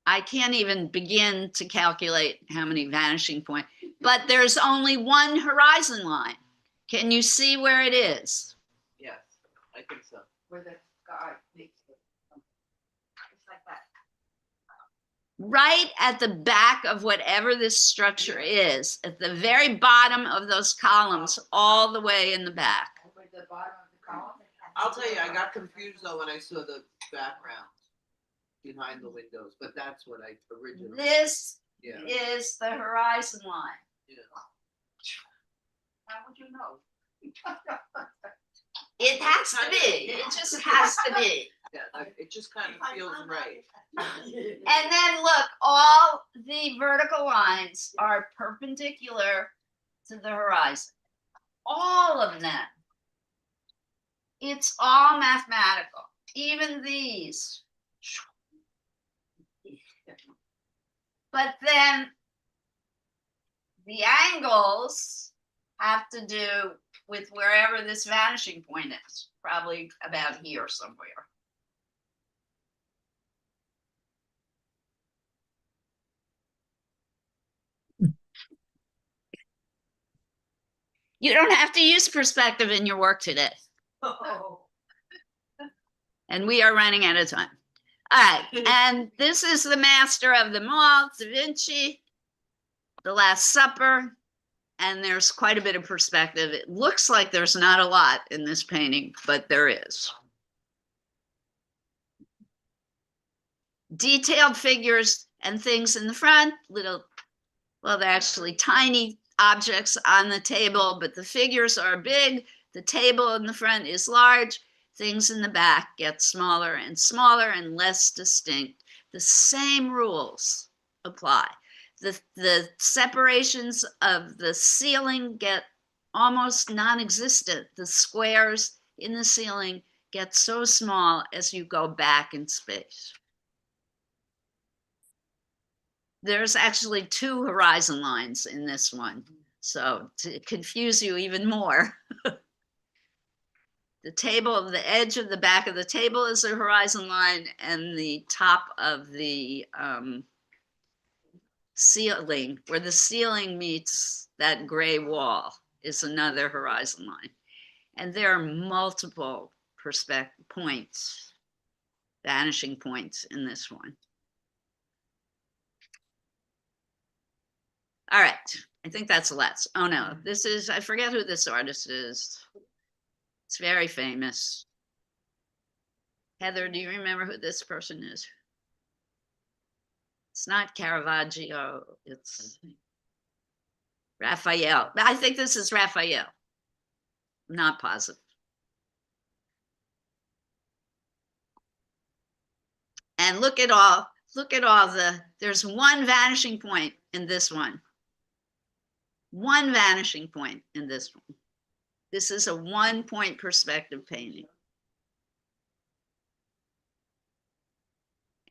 I can't even begin to calculate how many vanishing points, but there's only one horizon line. Can you see where it is? Yes, I think so. Where the sky makes it. It's like that. Right at the back of whatever this structure is, at the very bottom of those columns, all the way in the back. Over the bottom of the column. I'll tell you, I got confused though when I saw the background behind the windows, but that's what I originally. This Yeah. is the horizon line. How would you know? It has to be, it just has to be. Yeah, it just kind of feels right. And then look, all the vertical lines are perpendicular to the horizon. All of them. It's all mathematical, even these. But then the angles have to do with wherever this vanishing point is, probably about here somewhere. You don't have to use perspective in your work today. Oh. And we are running out of time. All right, and this is the master of them all, Da Vinci, The Last Supper, and there's quite a bit of perspective. It looks like there's not a lot in this painting, but there is. Detailed figures and things in the front, little, well, they're actually tiny objects on the table, but the figures are big. The table in the front is large. Things in the back get smaller and less distinct. The same rules apply. The separations of the ceiling get almost non-existent. The squares in the ceiling get so small as you go back in space. There's actually 2 horizon lines in this one, so to confuse you even more. The table, the edge of the back of the table is a horizon line, and the top of the ceiling, where the ceiling meets that gray wall, is another horizon line. And there are multiple perspective points, vanishing points in this one. All right, I think that's the last. Oh no, this is, I forget who this artist is. It's very famous. Heather, do you remember who this person is? It's not Caravaggio, it's Raphael. I think this is Raphael. I'm not positive. And look at all there's one vanishing point in this one. One vanishing point in this one. This is a 1-point perspective painting.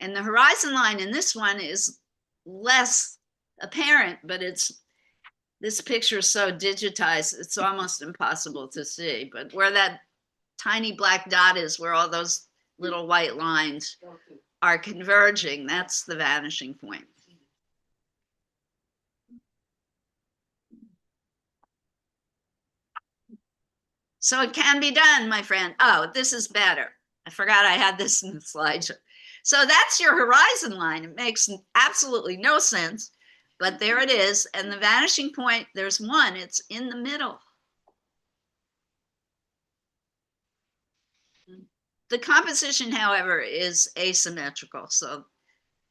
And the horizon line in this one is less apparent, but this picture is so digitized, it's almost impossible to see. But where that tiny black dot is, where all those little white lines are converging, that's the vanishing point. So it can be done, my friend. Oh, this is better. I forgot I had this in the slideshow. So that's your horizon line. It makes absolutely no sense, but there it is. And the vanishing point, there's one, it's in the middle. The composition, however, is asymmetrical. So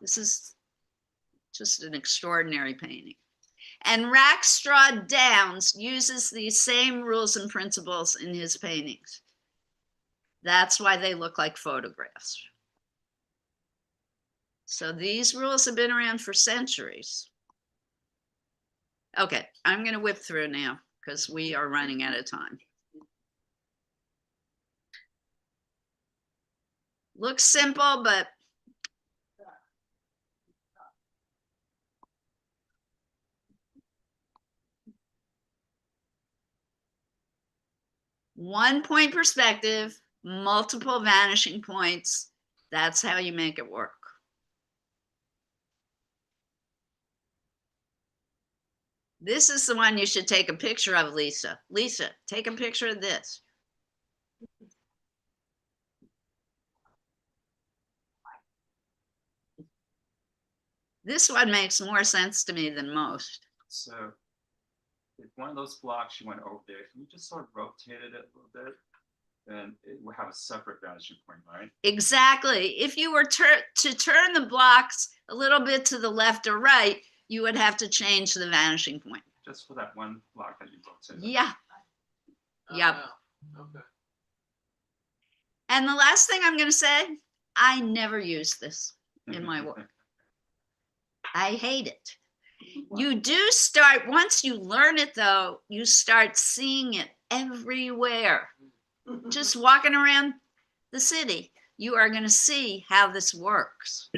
this is just an extraordinary painting. And Rackstraw Downs uses these same rules and principles in his paintings. That's why they look like photographs. So these rules have been around for centuries. Okay, I'm going to whip through now because we are running out of time. Looks simple, but one-point perspective, multiple vanishing points. That's how you make it work. This is the one you should take a picture of, Lisa. Lisa, take a picture of this. This one makes more sense to me than most. So if one of those blocks you went over there, can you just sort of rotate it a little bit? Then it will have a separate vanishing point, right? Exactly. If you were to turn the blocks a little bit to the left or right, you would have to change the vanishing point. Just for that one block that you booked. so that- Yeah. Yep. Okay. And the last thing I'm going to say, I never use this in my work. I hate it. You do start, once you learn it though, you start seeing it everywhere. Just walking around the city, you are going to see how this works.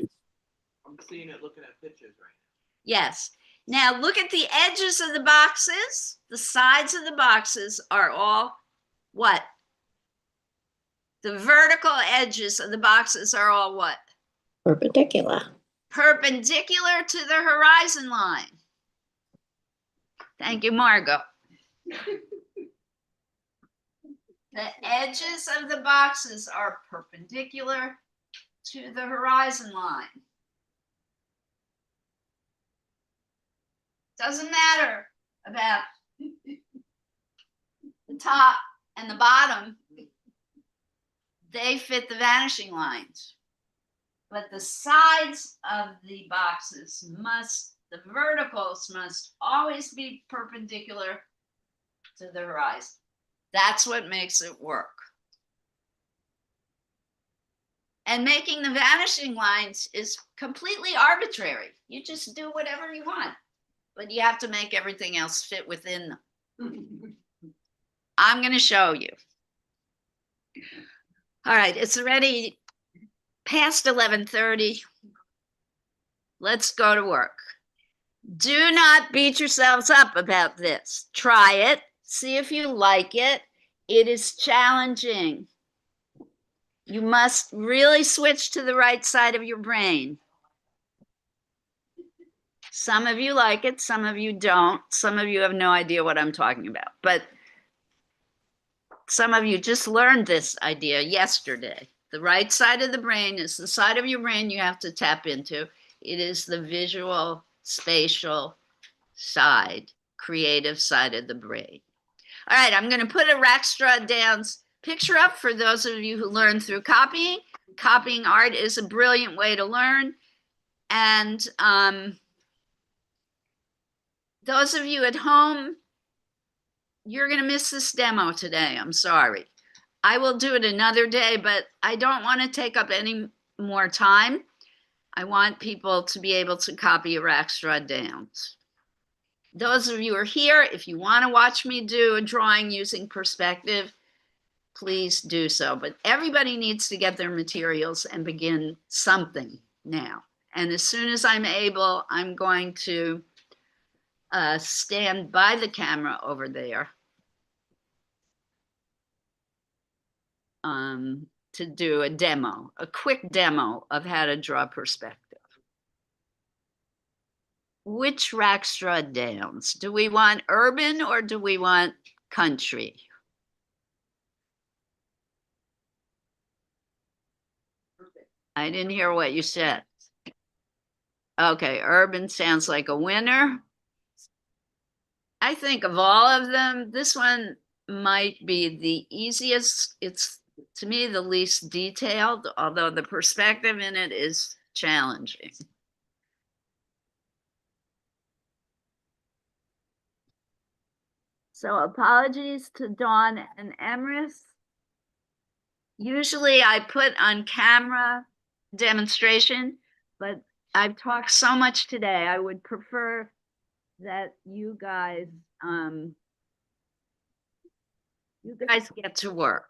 I'm seeing it looking at pictures right Yes. Now look at the edges of the boxes. The sides of the boxes are all what? The vertical edges of the boxes are all what? Perpendicular. Perpendicular to the horizon line. Thank you, Margot. The edges of the boxes are perpendicular to the horizon line. Doesn't matter about the top and the bottom. They fit the vanishing lines. But the sides of the boxes the verticals must always be perpendicular to the horizon. That's what makes it work. And making the vanishing lines is completely arbitrary. You just do whatever you want, but you have to make everything else fit within them. I'm going to show you. All right, it's already past 11:30. Let's go to work. Do not beat yourselves up about this. Try it. See if you like it. It is challenging. You must really switch to the right side of your brain. Some of you like it, some of you don't. Some of you have no idea what I'm talking about. But some of you just learned this idea yesterday. The right side of the brain is the side of your brain you have to tap into. It is the visual, spatial side, creative side of the brain. All right, I'm going to put a Rackstraw Downs picture up for those of you who learn through copying. Copying art is a brilliant way to learn. And those of you at home, you're going to miss this demo today. I'm sorry. I will do it another day, but I don't want to take up any more time. I want people to be able to copy a Rackstraw Downs. Those of you who are here, if you want to watch me do a drawing using perspective, please do so. But everybody needs to get their materials and begin something now. And as soon as I'm able, I'm going to stand by the camera over there to do a demo, a quick demo of how to draw perspective. Which Rackstraw Downs? Do we want urban or do we want country? I didn't hear what you said. Okay, urban sounds like a winner. I think of all of them, this one might be the easiest. It's, to me, the least detailed, although the perspective in it is challenging. So apologies to Dawn and Emrys. Usually I put on camera demonstration, but I've talked so much today, I would prefer that you guys get to work.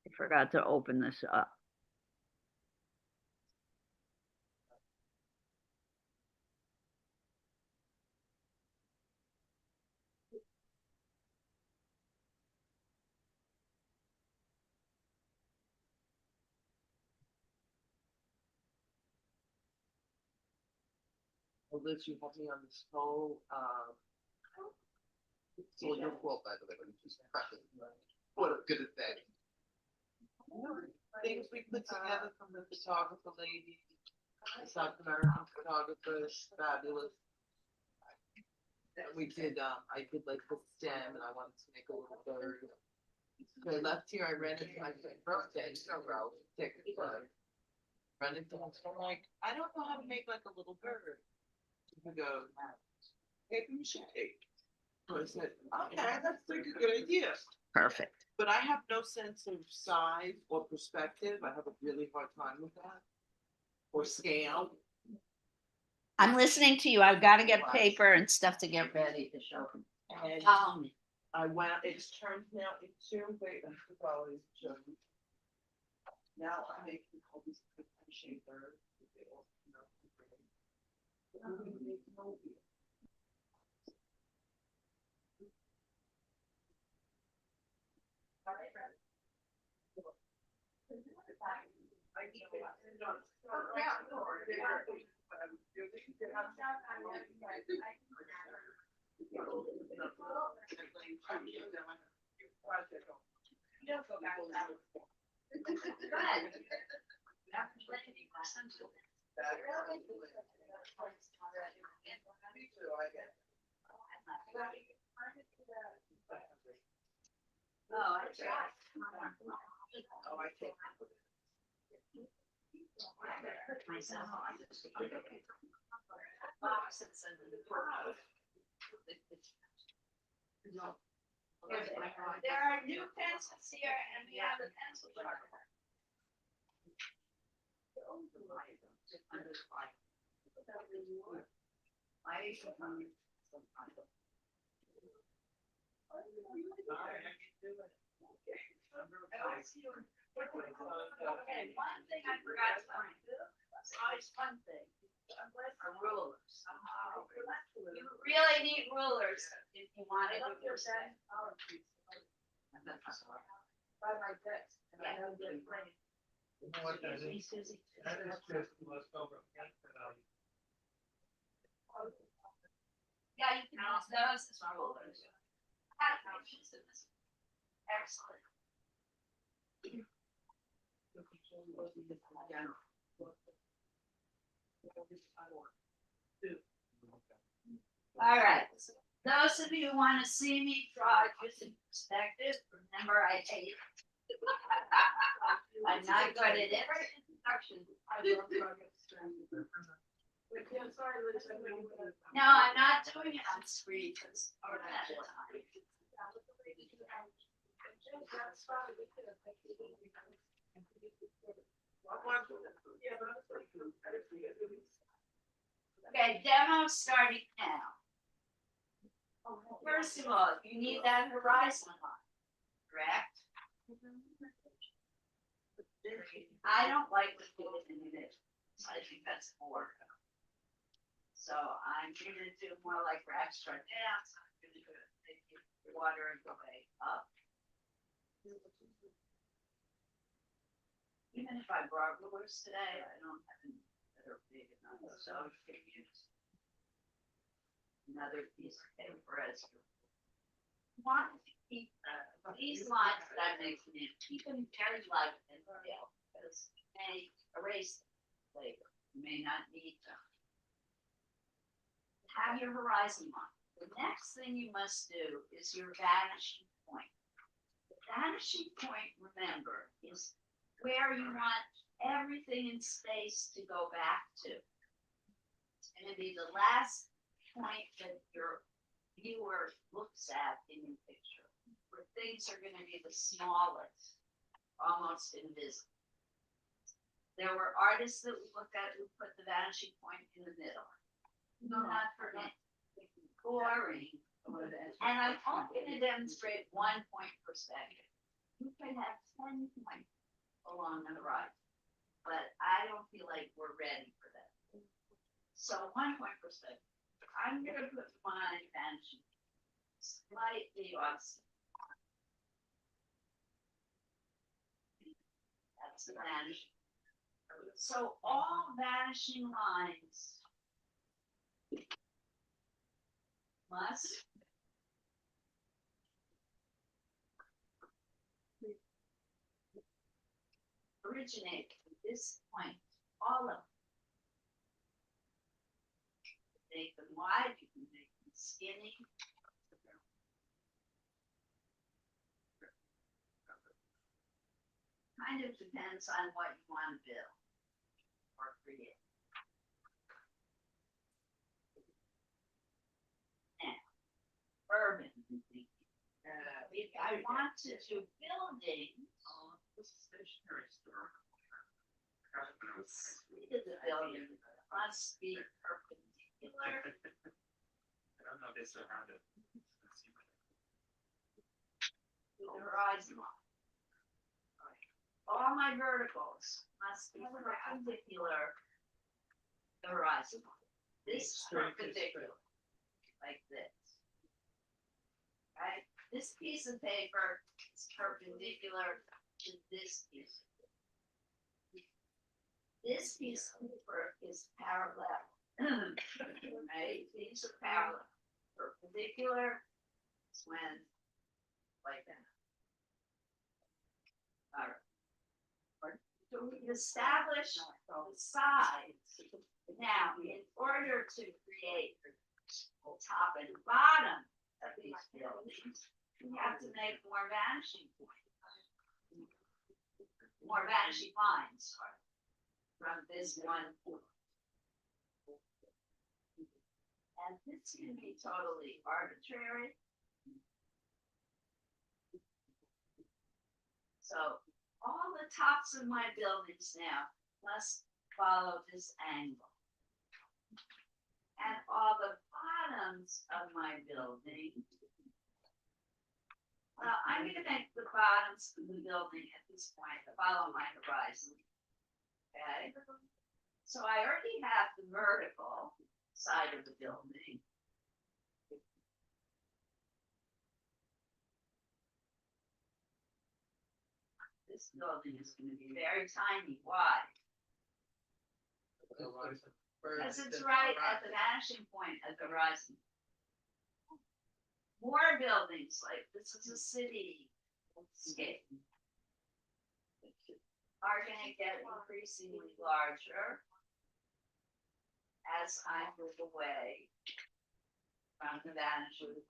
I forgot to open this up. now. Liz, you have me on this whole, well, your quote, by the way, but it's just what a good thing. Things we put together from the photographer lady, the South American photographers, fabulous. And we did, I did like the stem and I wanted to make a little bird. So I left here, I ran into my birthday, so I take a bird. running things, and I'm like, I don't know how to make like a little bird. He goes, paper mache. So I said, okay, that's like a good idea. Perfect. But I have no sense of size or perspective. I have a really hard time with that. Or scale. I'm listening to you. I've got to get paper and stuff to get ready to show. And Um, I went, it's turned now into, wait, I'm probably show you. Now I'm making all these shaped birds. There are new pencils here and we have a pencil sharpener. Okay, one thing I forgot to find. Always one thing. Are rulers. You really need rulers if you want to do your set. By my desk. You know what that is? That is just leftover. Yeah, you can use those as rulers. Excellent. All right, those of you who want to see me draw just in perspective, remember I hate. I'm not good at it. No, I'm not doing it on screen because. Okay, demo starting now. First of all, you need that horizon line, correct? I don't like the bullet in it. I think that's bored. So I'm gonna do more like graphs right down. So I'm gonna do it, take the water and go way up. Even if I brought rulers today, I don't have any that are big enough, so I'm gonna use another piece of paper as you want to keep these lines that I'm making, keep them very light and pale, because you may erase them later. You may not need them. Have your horizon line. The next thing you must do is your vanishing point. The vanishing point, remember, is where you want everything in space to go back to. It's going to be the last point that your viewer looks at in your picture, where things are going to be the smallest, almost invisible. There were artists that we looked at who put the vanishing point in the middle. No, not for me. Boring. And I'm only going to demonstrate 1 point perspective. You can have 10 points along the horizon, but I don't feel like we're ready for that. So 1 point perspective. I'm going to put my vanishing slightly off. That's the vanishing. So all vanishing lines must originate from this point, all of them. Make them wide, you can make them skinny. Kind of depends on what you want to build. or create. Now, urban thinking. If I want to do buildings, This is stationary store. the building must be perpendicular I don't know this around it. to the horizon line. All my verticals must be perpendicular to the horizon line. This is perpendicular, like this. Right? This piece of paper is perpendicular to this piece. This piece of paper is parallel. Right? These are parallel. Perpendicular is when like that. All right. So we establish the sides. Now, in order to create the top and bottom of these buildings, we have to make more vanishing points. More vanishing lines from this one point. And this can be totally arbitrary. So all the tops of my buildings now must follow this angle. And all the bottoms of my building, well, I'm gonna make the bottoms of the building at this point follow my horizon. Okay? So I already have the vertical side of the building. This building is gonna be very tiny. Why? Because it's right at the vanishing point at the horizon. More buildings, like this is a city scape, are gonna get increasingly larger as I move away from the vanishing.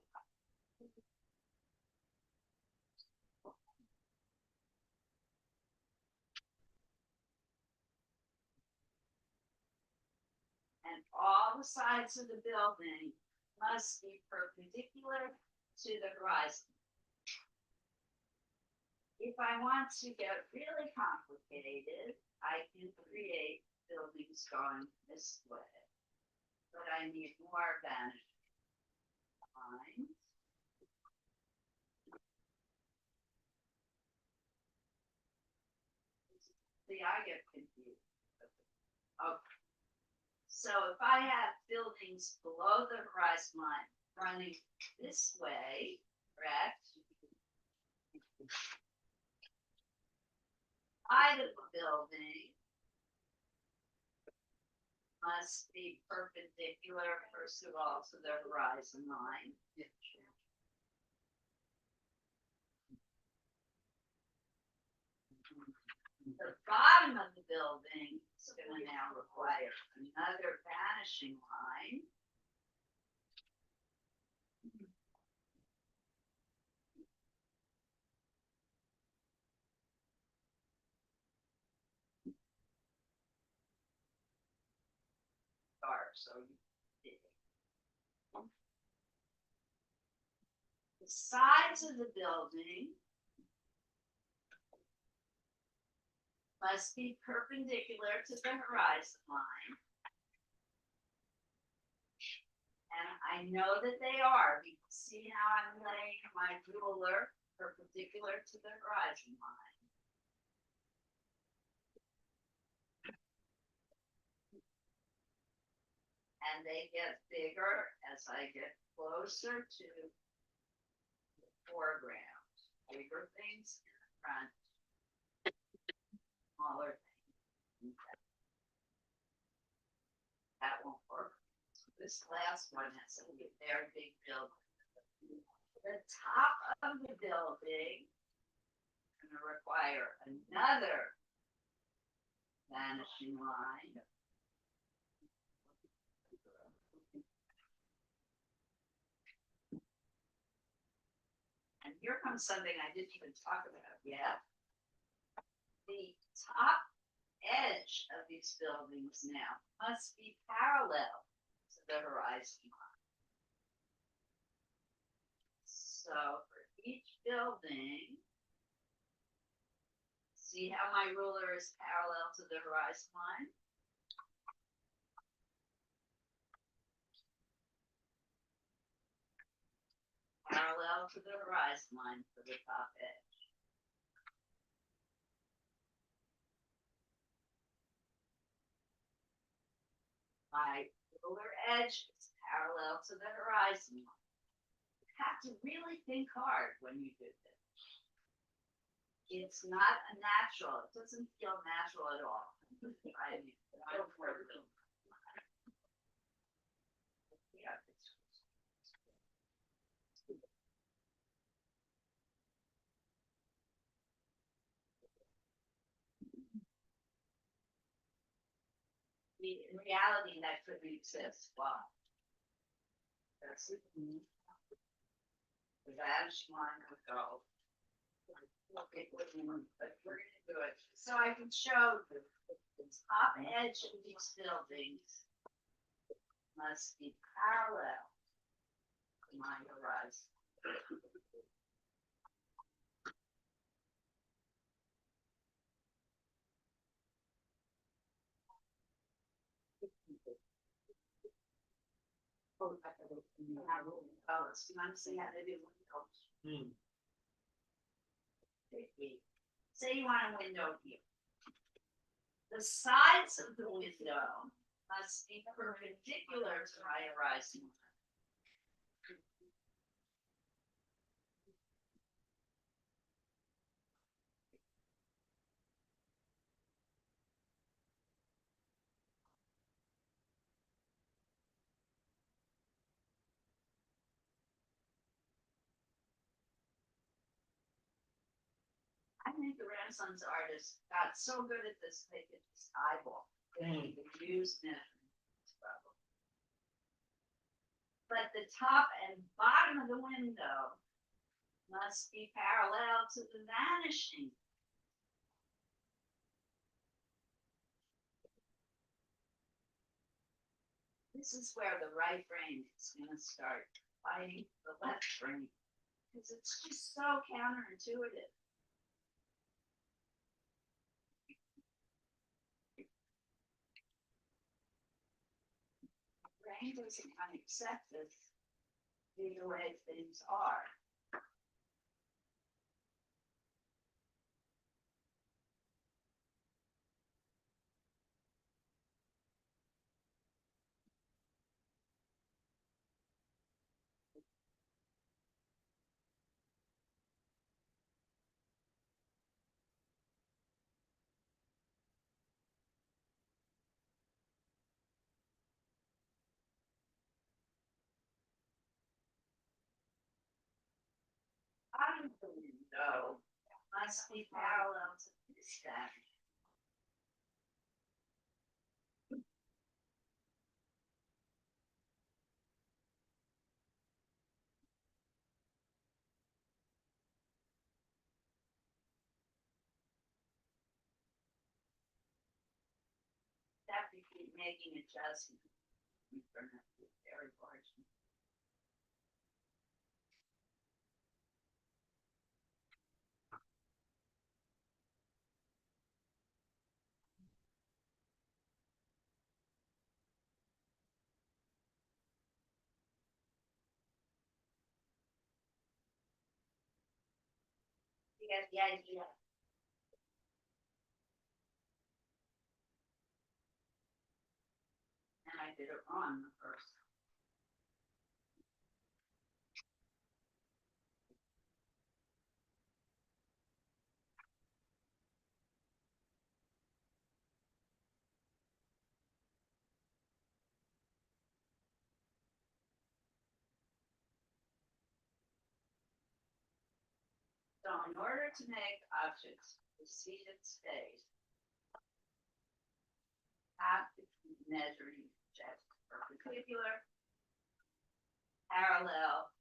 And all the sides of the building must be perpendicular to the horizon. If I want to get really complicated, I can create buildings going this way, but I need more vanishing lines. See, I get confused. Okay. So if I have buildings below the horizon line running this way, correct? Side of the building must be perpendicular, first of all, to the horizon line. The bottom of the building is going to now require another vanishing line. Dark, so the sides of the building must be perpendicular to the horizon line. And I know that they are. You can see how I'm laying my ruler perpendicular to the horizon line. And they get bigger as I get closer to the foreground. Bigger things in the front, smaller things. That won't work. This last one has to be a very big building. The top of the building is going to require another vanishing line. And here comes something I didn't even talk about yet. The top edge edge of these buildings now must be parallel to the horizon line. So for each building, see how my ruler is parallel to the horizon line? Parallel to the horizon line for the top edge. My ruler edge is parallel to the horizon line. You have to really think hard when you do this. It's not a natural, it doesn't feel natural at all. I mean, I don't work with them. Yeah, it's- in reality, that couldn't exist. Why? That's it. The vanishing line would go. It wouldn't, but we're gonna do it. So I can show the top edge of these buildings must be parallel to my horizon. Oh, see, I'm saying how they do windows. Say you want a window here. The sides of the window must be perpendicular to my horizon. I think the Renaissance artists got so good at this, they could just eyeball. They use measurements. But the top and bottom of the window must be parallel to the vanishing. This is where the right brain is going to start fighting the left brain because it's just so counterintuitive. Brain doesn't kind of accept this the way things are. Bottom of the window must be parallel to this guy. Have to keep making adjustments. Very large. You get the idea. And I did it wrong the first. So in order to make objects proceed in space, have to keep measuring just perpendicular, parallel,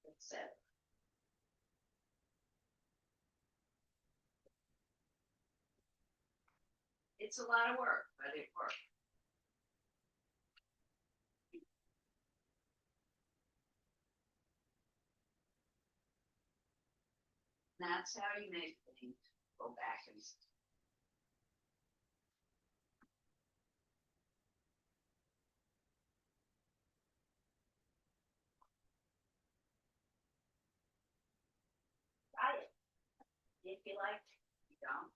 etc. It's a lot of work, but it works. That's how you make things go back and. Try it. If you like, you don't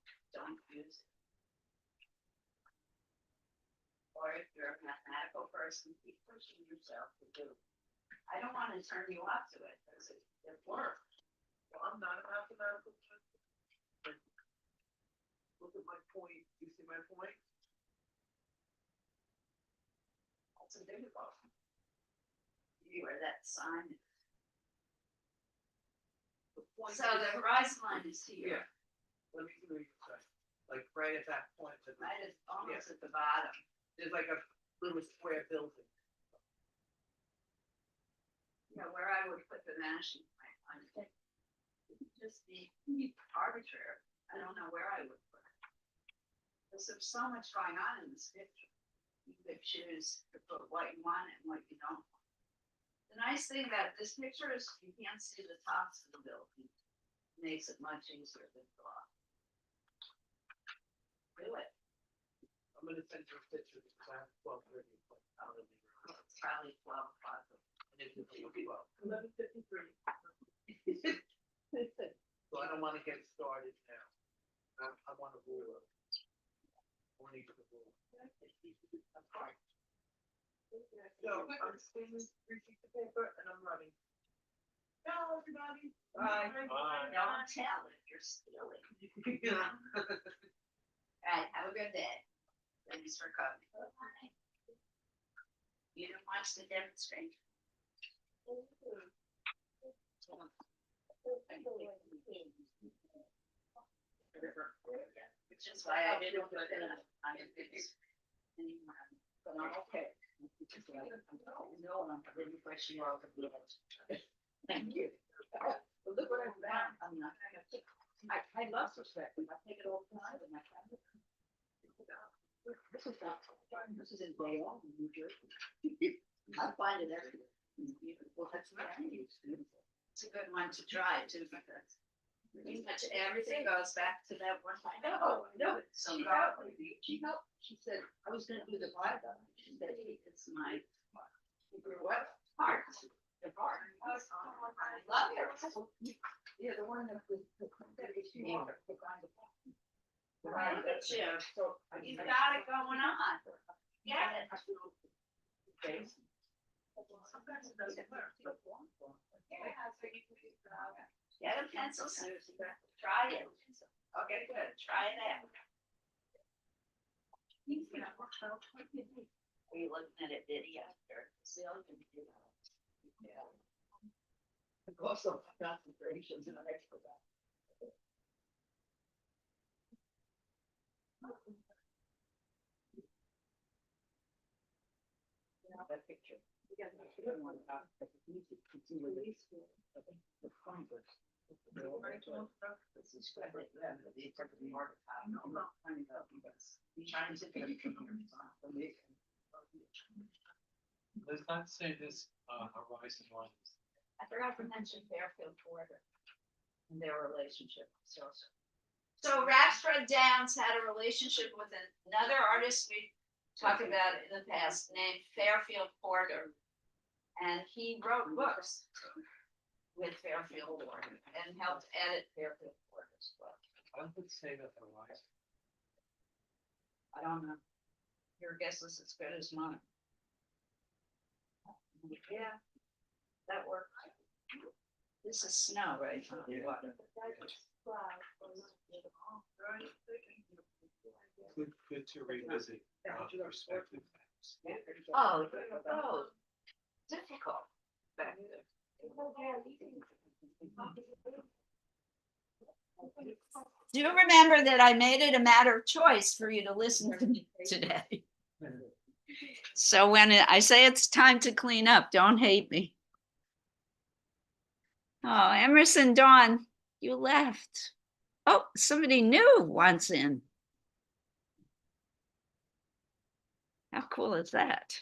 use it. Or if you're a mathematical person, keep pushing yourself to do. I don't want to turn you off to it because it works. Well, I'm not a mathematical person. But look at my point. You see my point? That's a big one. Where that sign is. The point So the horizon line is here. Yeah. Let me see what you say. Like right at that point. Right at almost at the bottom. There's like a little square building. You know, where I would put the vanishing point on it. Just be arbitrary. I don't know where I would put it. Because there's so much going on in this picture. You could choose to put what you want and what you don't. The nice thing about this picture is you can't see the tops of the building. It makes it much easier to draw. Do it. I'm gonna send you a picture because I have 12:30. It's probably 12 o'clock. And it's 11:53. So I don't want to get started now. I want to rule it. I want to get the rule. So I'm stealing 3 sheets of paper and I'm running. Ciao, everybody. Bye. Bye. Don't tell if you're stealing. All right, have a good day. Thanks for coming. You didn't watch the demonstration. Which is why I didn't put it on your videos anymore. But I'm okay. No, I'm really pushing you over the edge. Thank you. But look what I found. I'm not. I love perspective. I take it all the time with my camera. This is not. This is in Bayonne, New Jersey. I find it everywhere. Well, that's right. It's a good one to try too, because pretty much everything goes back to that one. I know. So she said, I was gonna do the Bible. She said, it's my what? Heart. The heart. I love it. Yeah, the one that was. Right, but yeah, so you got it going on. Yeah. Sometimes it doesn't work. Get a pencil, Susie. Try it. Okay, good. Try it out. Are you looking at a video? Yeah. Also, concentrations in the next one. That picture. Does not say this horizon line. I forgot to mention Fairfield Porter and their relationship. So Ragsford Downs had a relationship with another artist we talked about in the past named Fairfield Porter. And he wrote books with Fairfield Porter and helped edit Fairfield Porter's book. I would say that horizon. I don't know. Your guess is as good as mine. Yeah, that works. This is snow, right? Good to revisit perspective. Oh, difficult. Do you remember that I made it a matter of choice for you to listen to me today? So when I say it's time to clean up, don't hate me. Oh, Emerson Dawn, you left. Oh, somebody new wants in. How cool is that?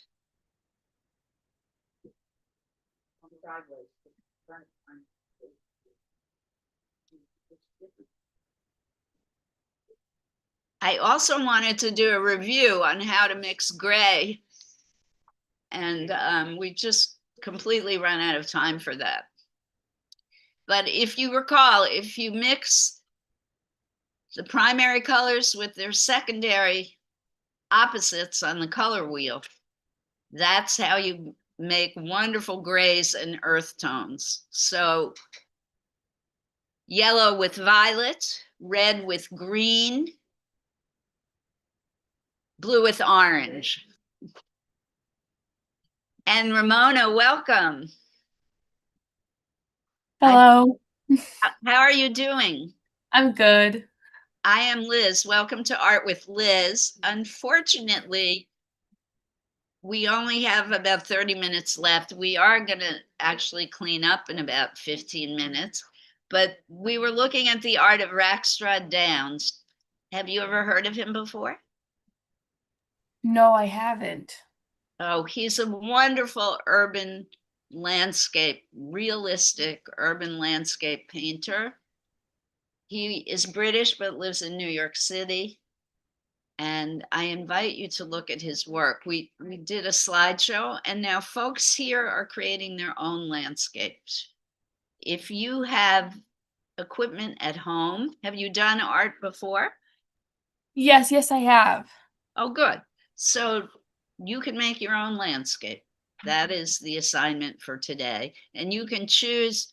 I also wanted to do a review on how to mix gray. And we just completely run out of time for that. But if you recall, if you mix the primary colors with their secondary opposites on the color wheel, that's how you make wonderful grays and earth tones. So yellow with violet, red with green, blue with orange. And Ramona, welcome. Hello, How are you doing? I'm good. I am Liz. Welcome to Art with Liz. Unfortunately, we only have about 30 minutes left. We are going to actually clean up in about 15 minutes, but we were looking at the art of Rackstraw Downs. Have you ever heard of him before? No, I haven't. Oh, he's a wonderful urban landscape, realistic urban landscape painter. He is British but lives in New York City. And I invite you to look at his work. We did a slideshow, and now folks here are creating their own landscapes. If you have equipment at home, have you done art before? Yes, I have. Oh, good. So you can make your own landscape. That is the assignment for today. And you can choose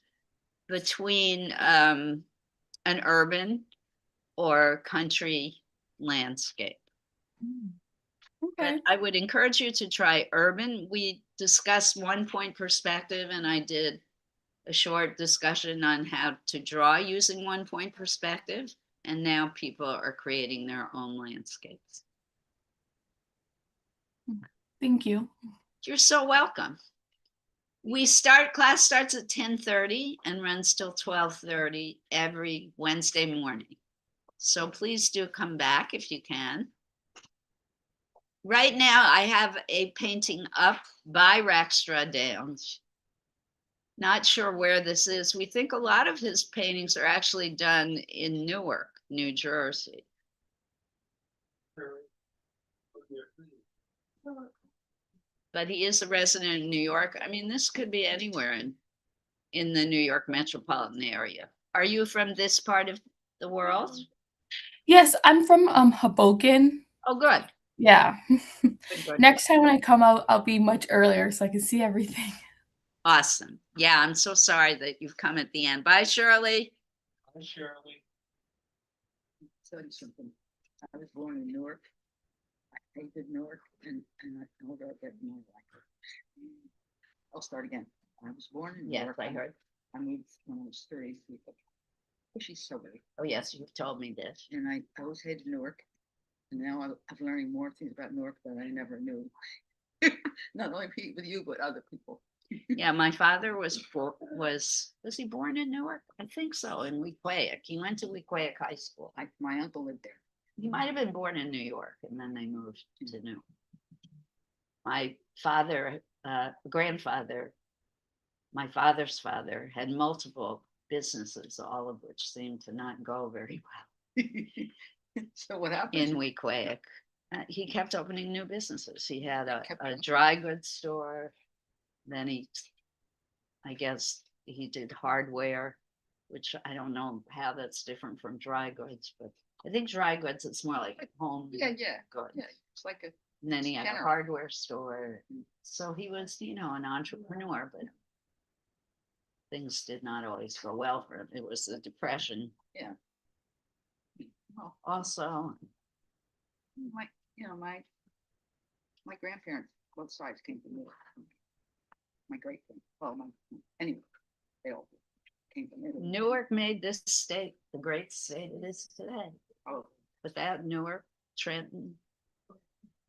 between an urban or country landscape. Okay. But I would encourage you to try urban. We discussed 1-point perspective, and I did a short discussion on how to draw using 1-point perspective. And now people are creating their own landscapes. Thank you. You're so welcome. Class starts at 10:30 and runs till 12:30 every Wednesday morning. So please do come back if you can. Right now, I have a painting up by Rackstraw Downs. Not sure where this is. We think a lot of his paintings are actually done in Newark, New Jersey. But he is a resident of New York. I mean, this could be anywhere in the New York metropolitan area. Are you from this part of the world? Yes, I'm from Hoboken. Oh, good. Yeah. Good. Next time when I come out, I'll be much earlier so I can see everything. Awesome. Yeah, I'm so sorry that you've come at the end. Bye, Shirley. Hi, Shirley. Tell you something. I was born in Newark. I hated Newark, and I told her I'd get more like it. I'll start again. I was born in Yes, Newark. I heard. I moved when I was 30 people. She's so big. Oh, yes, you've told me this. And I always hated Newark. And now I'm learning more things about Newark that I never knew. Not only with you, but other people. Yeah, my father was he born in Newark? I think so, in Wequahic. He went to Wequahic High School. My uncle lived there. He might have been born in New York, and then they moved to Newark. My father, grandfather, my father's father had multiple businesses, all of which seemed to not go very well So what happened? in Wequahic. He kept opening new businesses. He had a dry goods store. Then I guess he did hardware, which I don't know how that's different from dry goods, but I think dry goods, it's more like home. Yeah. Goods. Yeah, it's like a. And then he had a Scanner. hardware store. So he was, an entrepreneur, but things did not always go well for him. It was the Depression. Yeah. Well, also, My grandparents, both sides came from Newark. My great grand, anyway, they all came from Newark. Newark made this state the great state it is today. Oh, Without Newark, Trenton,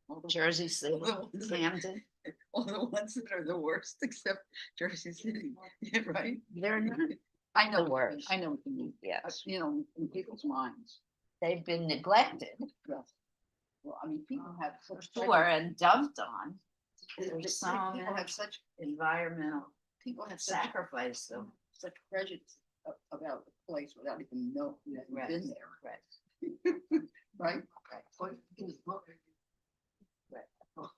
all the- Jersey City, all the- Camden, all the ones that are the worst, except Jersey City, yeah, right? they're not. I know, The worst. I know what you mean. Yes, In people's minds. they've been neglected. Yes. Well, I mean, people have such. Sure, and dumped on. There's There's some some people have such environmental, people have such, sacrifice them. such prejudice about the place without even knowing that you've been there. Right. Right? Right. Well, in his book. Right. Oh.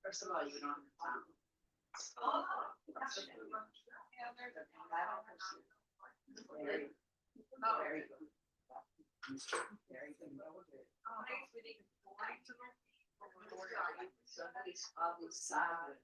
First of all, you don't. Very good. Very good. Somebody's probably silent.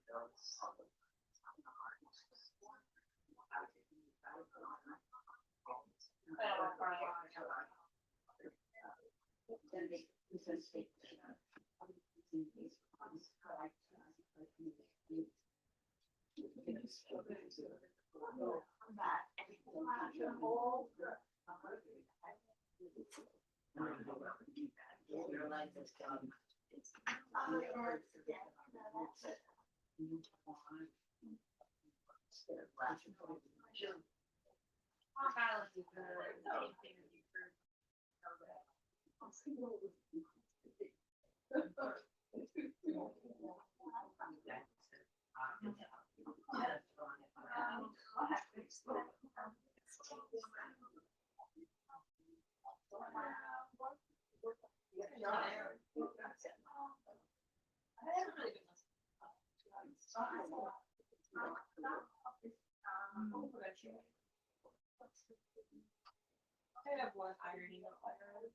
I have one ironing up there.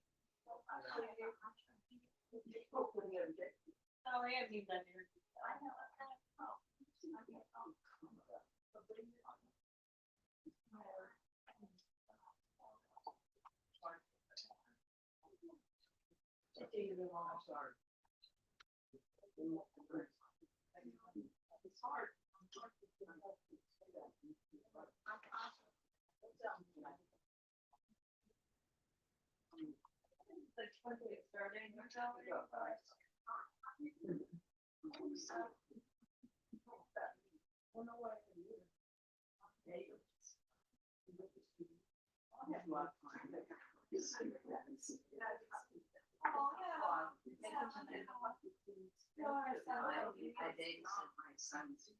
Oh, I haven't even done it. It's hard. Like 20 starting. I dated my son's.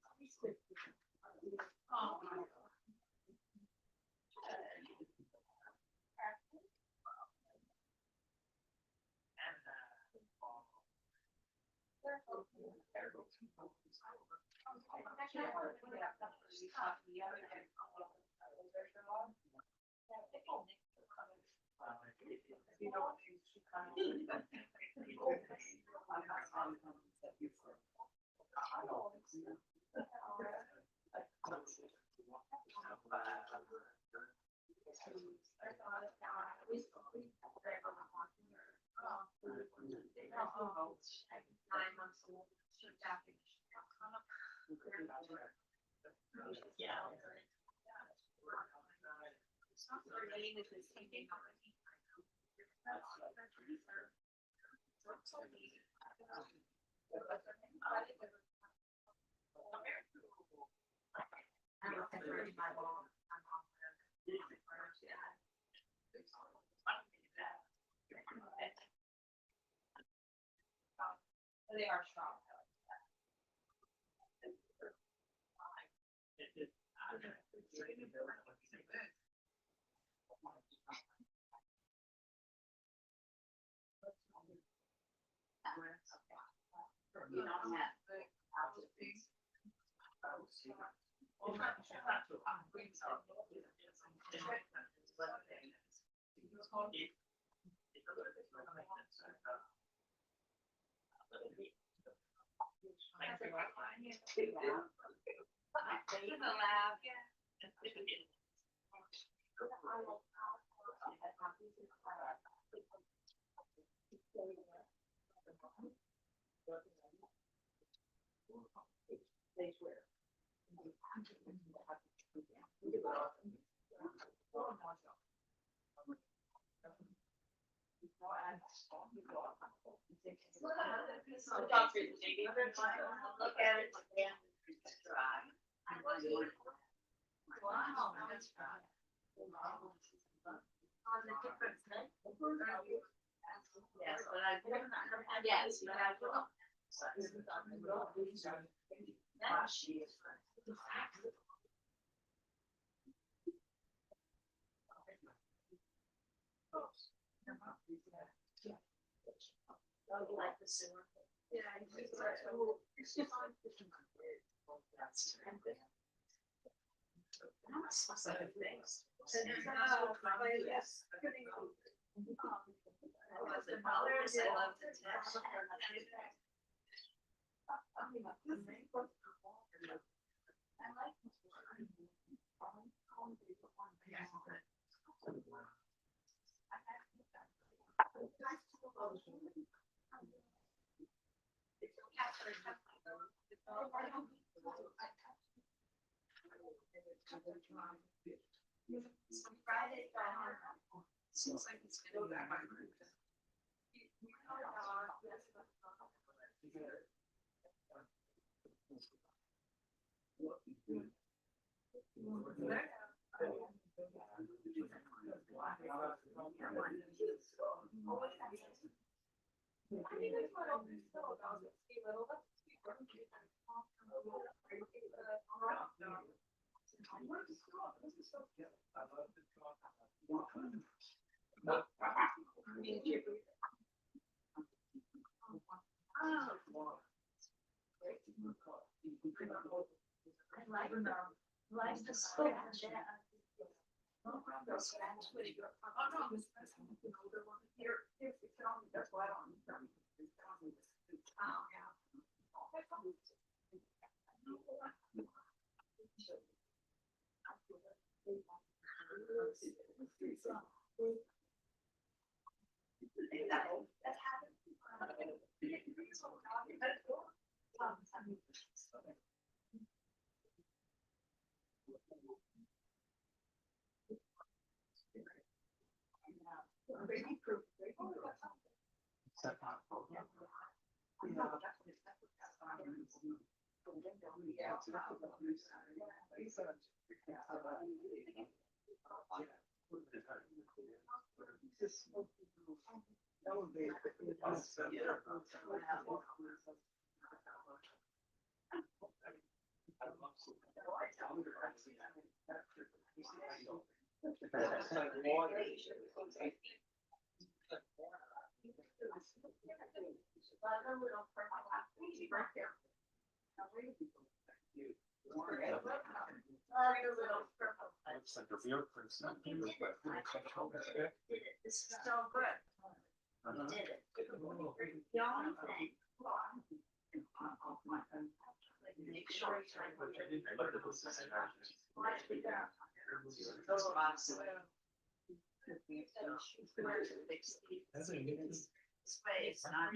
They are strong. You don't have. Look at it again. Dry. Wow, that's dry. On the different thing. Yes, but I. Yes, but I will. Now she is. Oh, you like the sewer? Yeah. Things. Yes. I love the colors, I love the text. I like. Friday, seems like it's gonna go back. I like the school. Looks like a real person. This is so good. You did it. The only thing. Make sure Space, not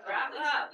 Wrap it up.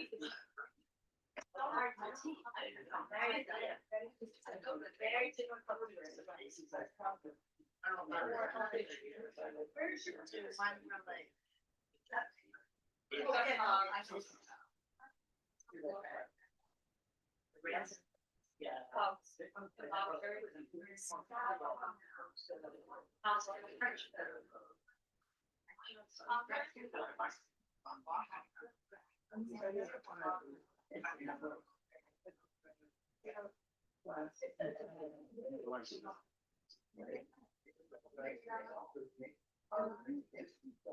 Very difficult.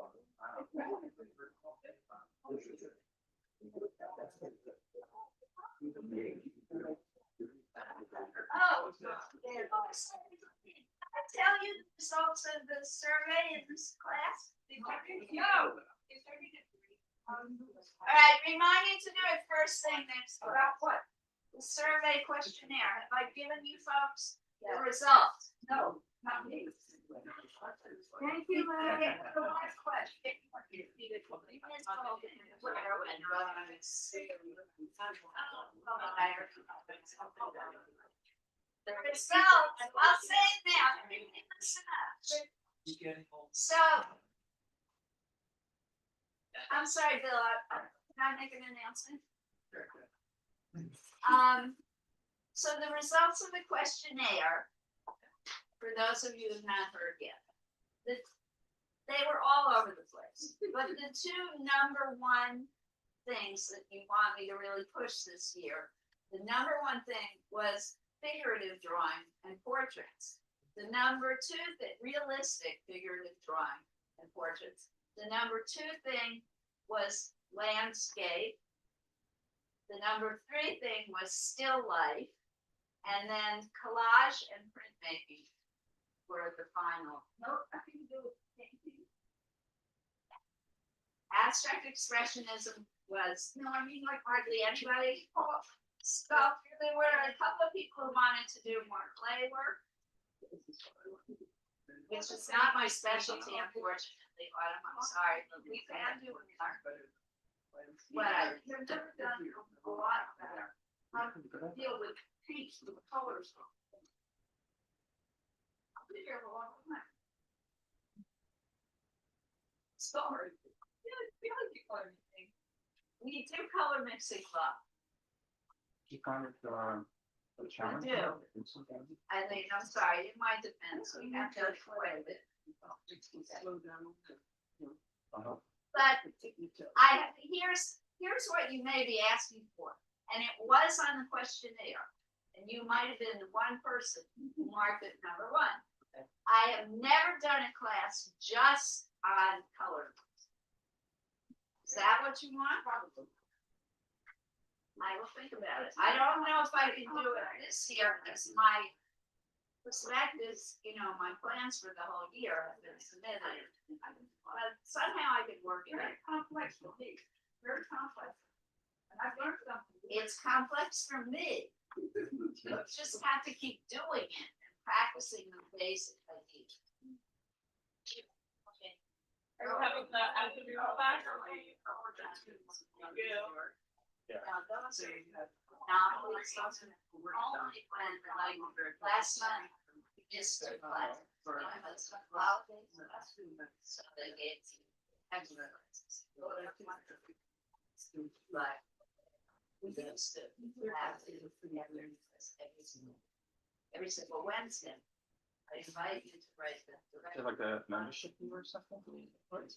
Oh, did I tell you the results of the survey in this class? No. All right, remind you to do it first thing next. About what? The survey questionnaire. Have I given you folks the results? No, not me. Thank you, Larry. The last question. The results, I'll say it now. Listen up. So, I'm sorry, Bill, can I make an announcement? So the results of the questionnaire, for those of you who have not heard yet, they were all over the place. But the two number one things that you want me to really push this year, the number one thing was figurative drawing and portraits. The number two thing, realistic figurative drawing and portraits. The number two thing was landscape. The number three thing was still life. And then collage and printmaking were the final. Nope, nothing to do with painting. Abstract expressionism was, I mean, like hardly anybody. Stuff. There were a couple of people who wanted to do more clay work, which is not my specialty, unfortunately. Autumn, I'm sorry, but we can do it. But I've never done a lot of that. How to deal with paints, with colors. I'll be here a long time. Sorry. We don't do color mixing. We do color mixing club. You found it a challenge? do. I think, I'm sorry, in my defense, we have to play with it. But here's what you may be asking for. And it was on the questionnaire, and you might have been the one person who marked it number one. I have never done a class just on color. Is that what you want? Probably. I will think about it. I don't know if I can do it this year, because my perspective is, my plans for the whole year have been submitted. But somehow I could work it. Very complex for me. Very complex. And I've learned something. It's complex for me. You just have to keep doing it and practicing the basic ideas. Are you having the afternoon class? Yeah. Now, those are anomalies. Only when, like, last month, we missed two classes. So they gave extra classes. But we used to have every single Wednesday. I invite you to write the. Is it like a membership fee or something? More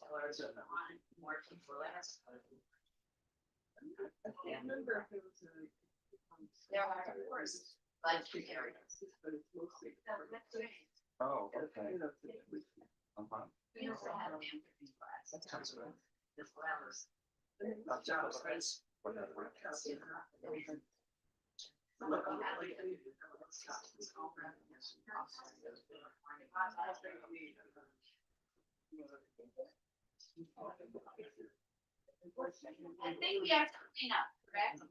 people ask. I can't remember if it was There are courses, like areas. Oh, okay. I'm fine. We also have an empathy class. That sounds good. As well as. Whatever. I think we have to clean up, correct?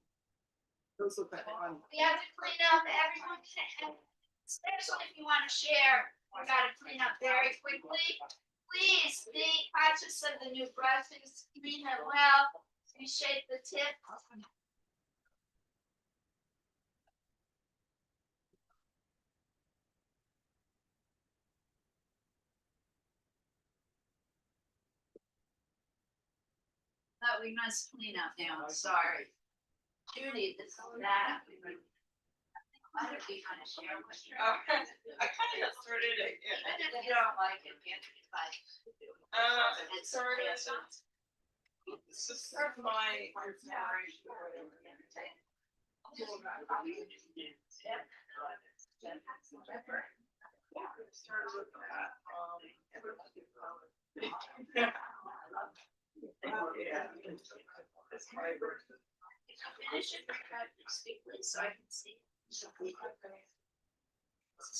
those look like fun. We have to clean up everyone, especially if you want to share, we gotta clean up very quickly. Please be conscious of the new brushes, clean it well, reshape the tip. But we must clean up now, I'm sorry. Judy, this is that. Why don't you kind of share what you're. I kind of started it. Even if you don't like it, you have to fight. It started, it's just sort of my inspiration. Started with that, yeah. It's my version. Finish it, speak, please, so I can see. This is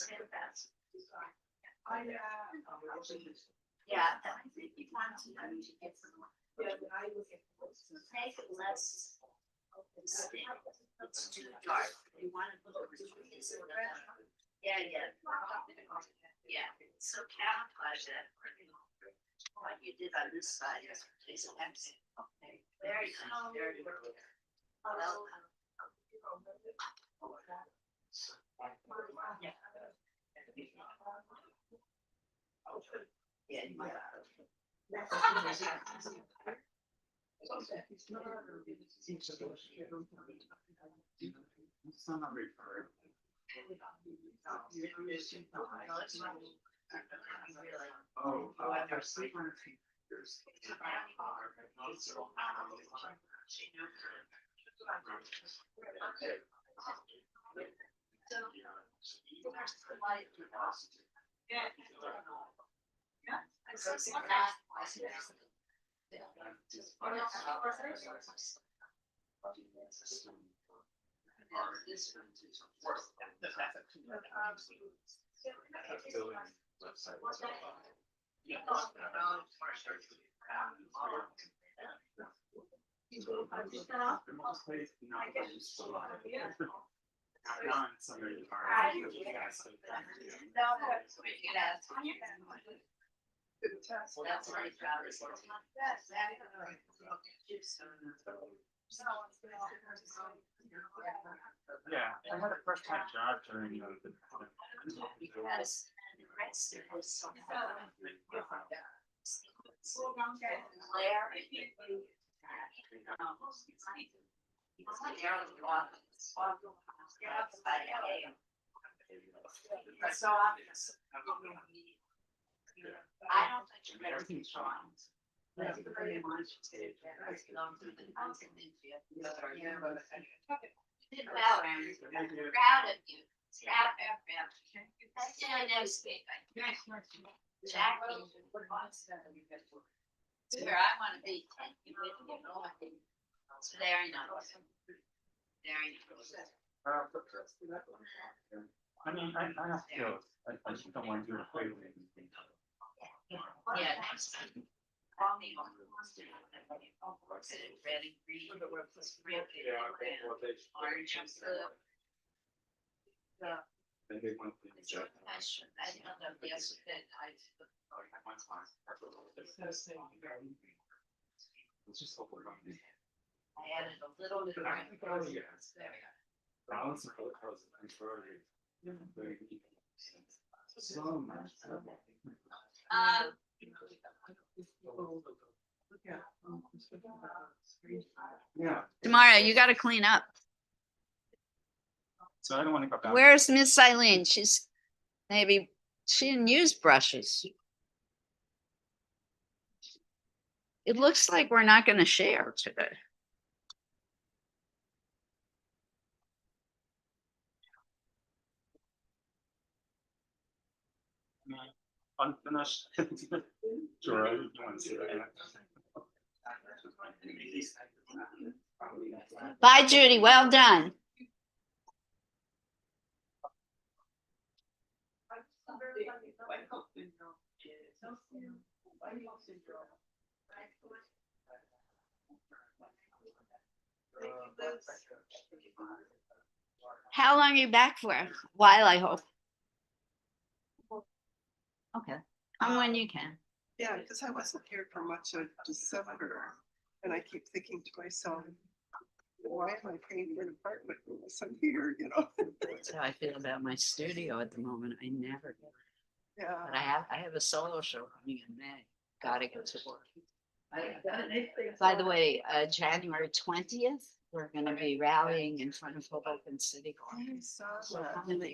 fantastic. Yeah, and I think you want to get some. Make it less. It's too dark. You want to look. Yeah, yeah. Yeah, so camouflage that. What you did on this side is excellent. Okay, very nice, very good. Well. Yeah. That's my job. Yeah, I had a first-time job during the. Because the rest of us. Claire. So I don't think you're everything's wrong. Did well, Aaron. Proud of you. Proud of you. That's the next week. Jackie. Where I want to be. Thank you with you. It's very nice. Very nice. I mean, I have to, I just don't want to do it. Yeah. Next time. Call me on. Ready, green. Orange. I should, I don't know, yesterday, I added a little bit. There we go. Yeah, Tomorrow, you got to clean up. so I don't want to go back. Where's Miss Eileen? She's maybe, she didn't use brushes. It looks like we're not going to share today. Unfinished. Sure. You want to see that? Bye, Judy. Well done. How long are you back for? A while, I hope. Okay. Come when you can. Yeah, because I wasn't here for much of December, and I keep thinking to myself, why am I paying for an apartment unless I'm here, you know? That's how I feel about my studio at the moment. I never get. Yeah. But I have a solo show coming in May. Gotta get to work. By the way, January 20th, we're gonna be rallying in front of Hoboken City Hall. I saw that. So I'm gonna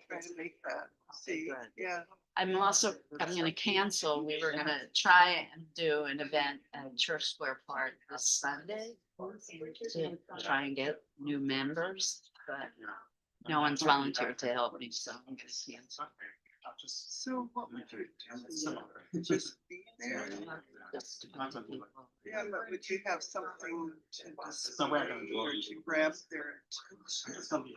try to make that. See, good. yeah. I'm gonna cancel. We were gonna try and do an event at Church Square Park this Sunday to try and get new members, but no one's volunteered to help me, so I'm gonna cancel. So what would you do? Just be there? Just to talk to people. Yeah, but would you have something to display or to grab their attention?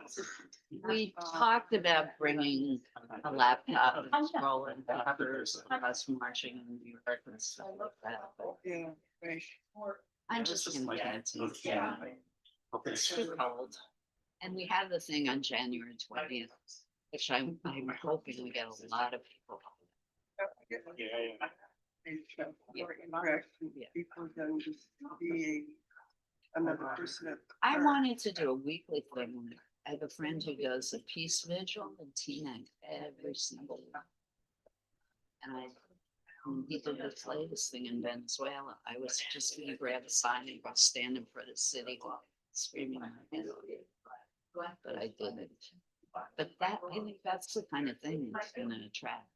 We talked about bringing a laptop and rolling papers, us marching in New York and stuff like that. But Yeah, right. I'm just gonna cancel. It's too cold. And we have the thing on January 20th, which I'm hoping we get a lot of people. More interaction with people than just being another person at the I park. wanted to do a weekly thing. I have a friend who does a peace vigil in Teaneck every single week. And when he did this latest thing in Venezuela, I was just gonna grab a sign and go stand in front of City Hall screaming. But I didn't. But that, I think that's the kind of thing that's gonna attract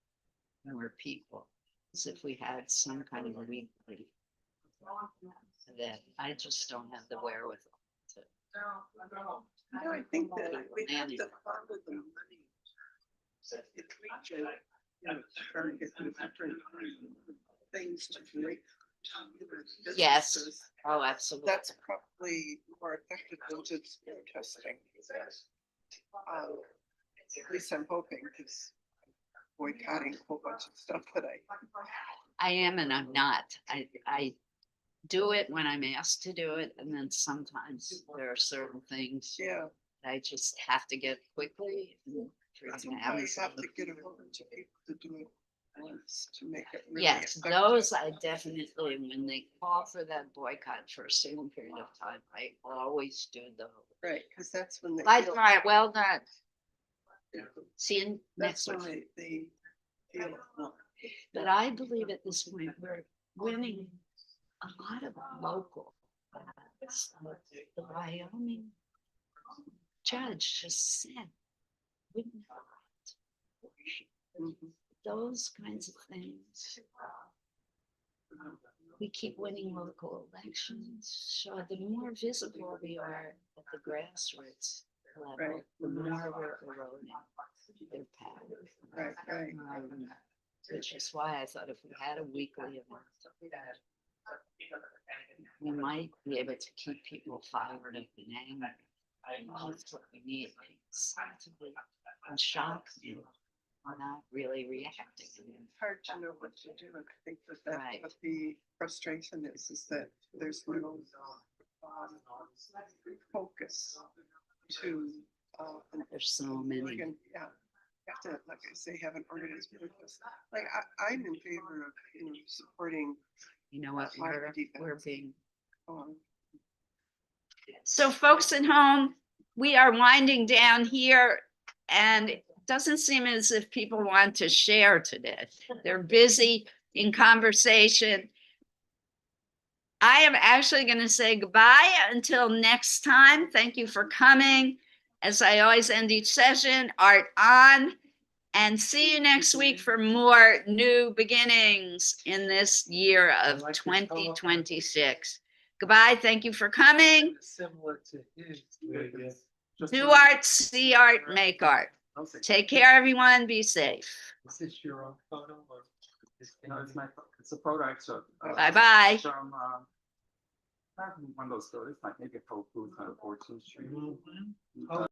more people. Is if we had some kind of a weekly that I just don't have the wherewithal to. No, I think that we have to follow the money. If we could, target the different things to do. Yes. businesses, Oh, absolutely. That's probably more effective than just protesting. At least I'm hoping, because boycotting a whole bunch of stuff that I am and I'm not. I do it when I'm asked to do it, and then sometimes there are certain things yeah. I just have to get quickly. And freaking Sometimes you Amazon. have to get a whole bunch of people to do it once to make it really Yes, effective. those I definitely, when they call for that boycott for a single period of time, I always do those. Right, because that's when they. Bye, feel- tomorrow. Well done. Yeah. See you That's next when week. they feel it more. But I believe at this point, we're winning a lot of local. The Wyoming judge just said, wouldn't Mhm. those kinds of things we keep winning local elections. So the more visible we are at the grassroots level, Right. the more we're eroding their power. Right, right. Which is why I thought if we had a weekly event, we might be able to keep people fired up and angry. That's what we need. Sensibly and shock you. We're not really reacting. Hard to know what to do, and I think that that's Right. what the frustration is that there's no focus to, and There's so many. again, yeah, you have to, like I say, have an organized purpose. Like, I'm in favor of, supporting, You know what? fire We're defense. being. um, So folks at home, we are winding down here and it doesn't seem as if people want to share today. They're busy in conversation. I am actually going to say goodbye until next time. Thank you for coming. As I always end each session, art on. And see you next week for more new beginnings in this year of 2026. Goodbye. Thank you for coming. Similar to his. Do art, see art, make art. Take care, everyone. Be safe. Is this your own photo or? No, it's a photo I took. Bye-bye. From, one of those photos, like maybe a Whole Foods on 14th Street. Oh,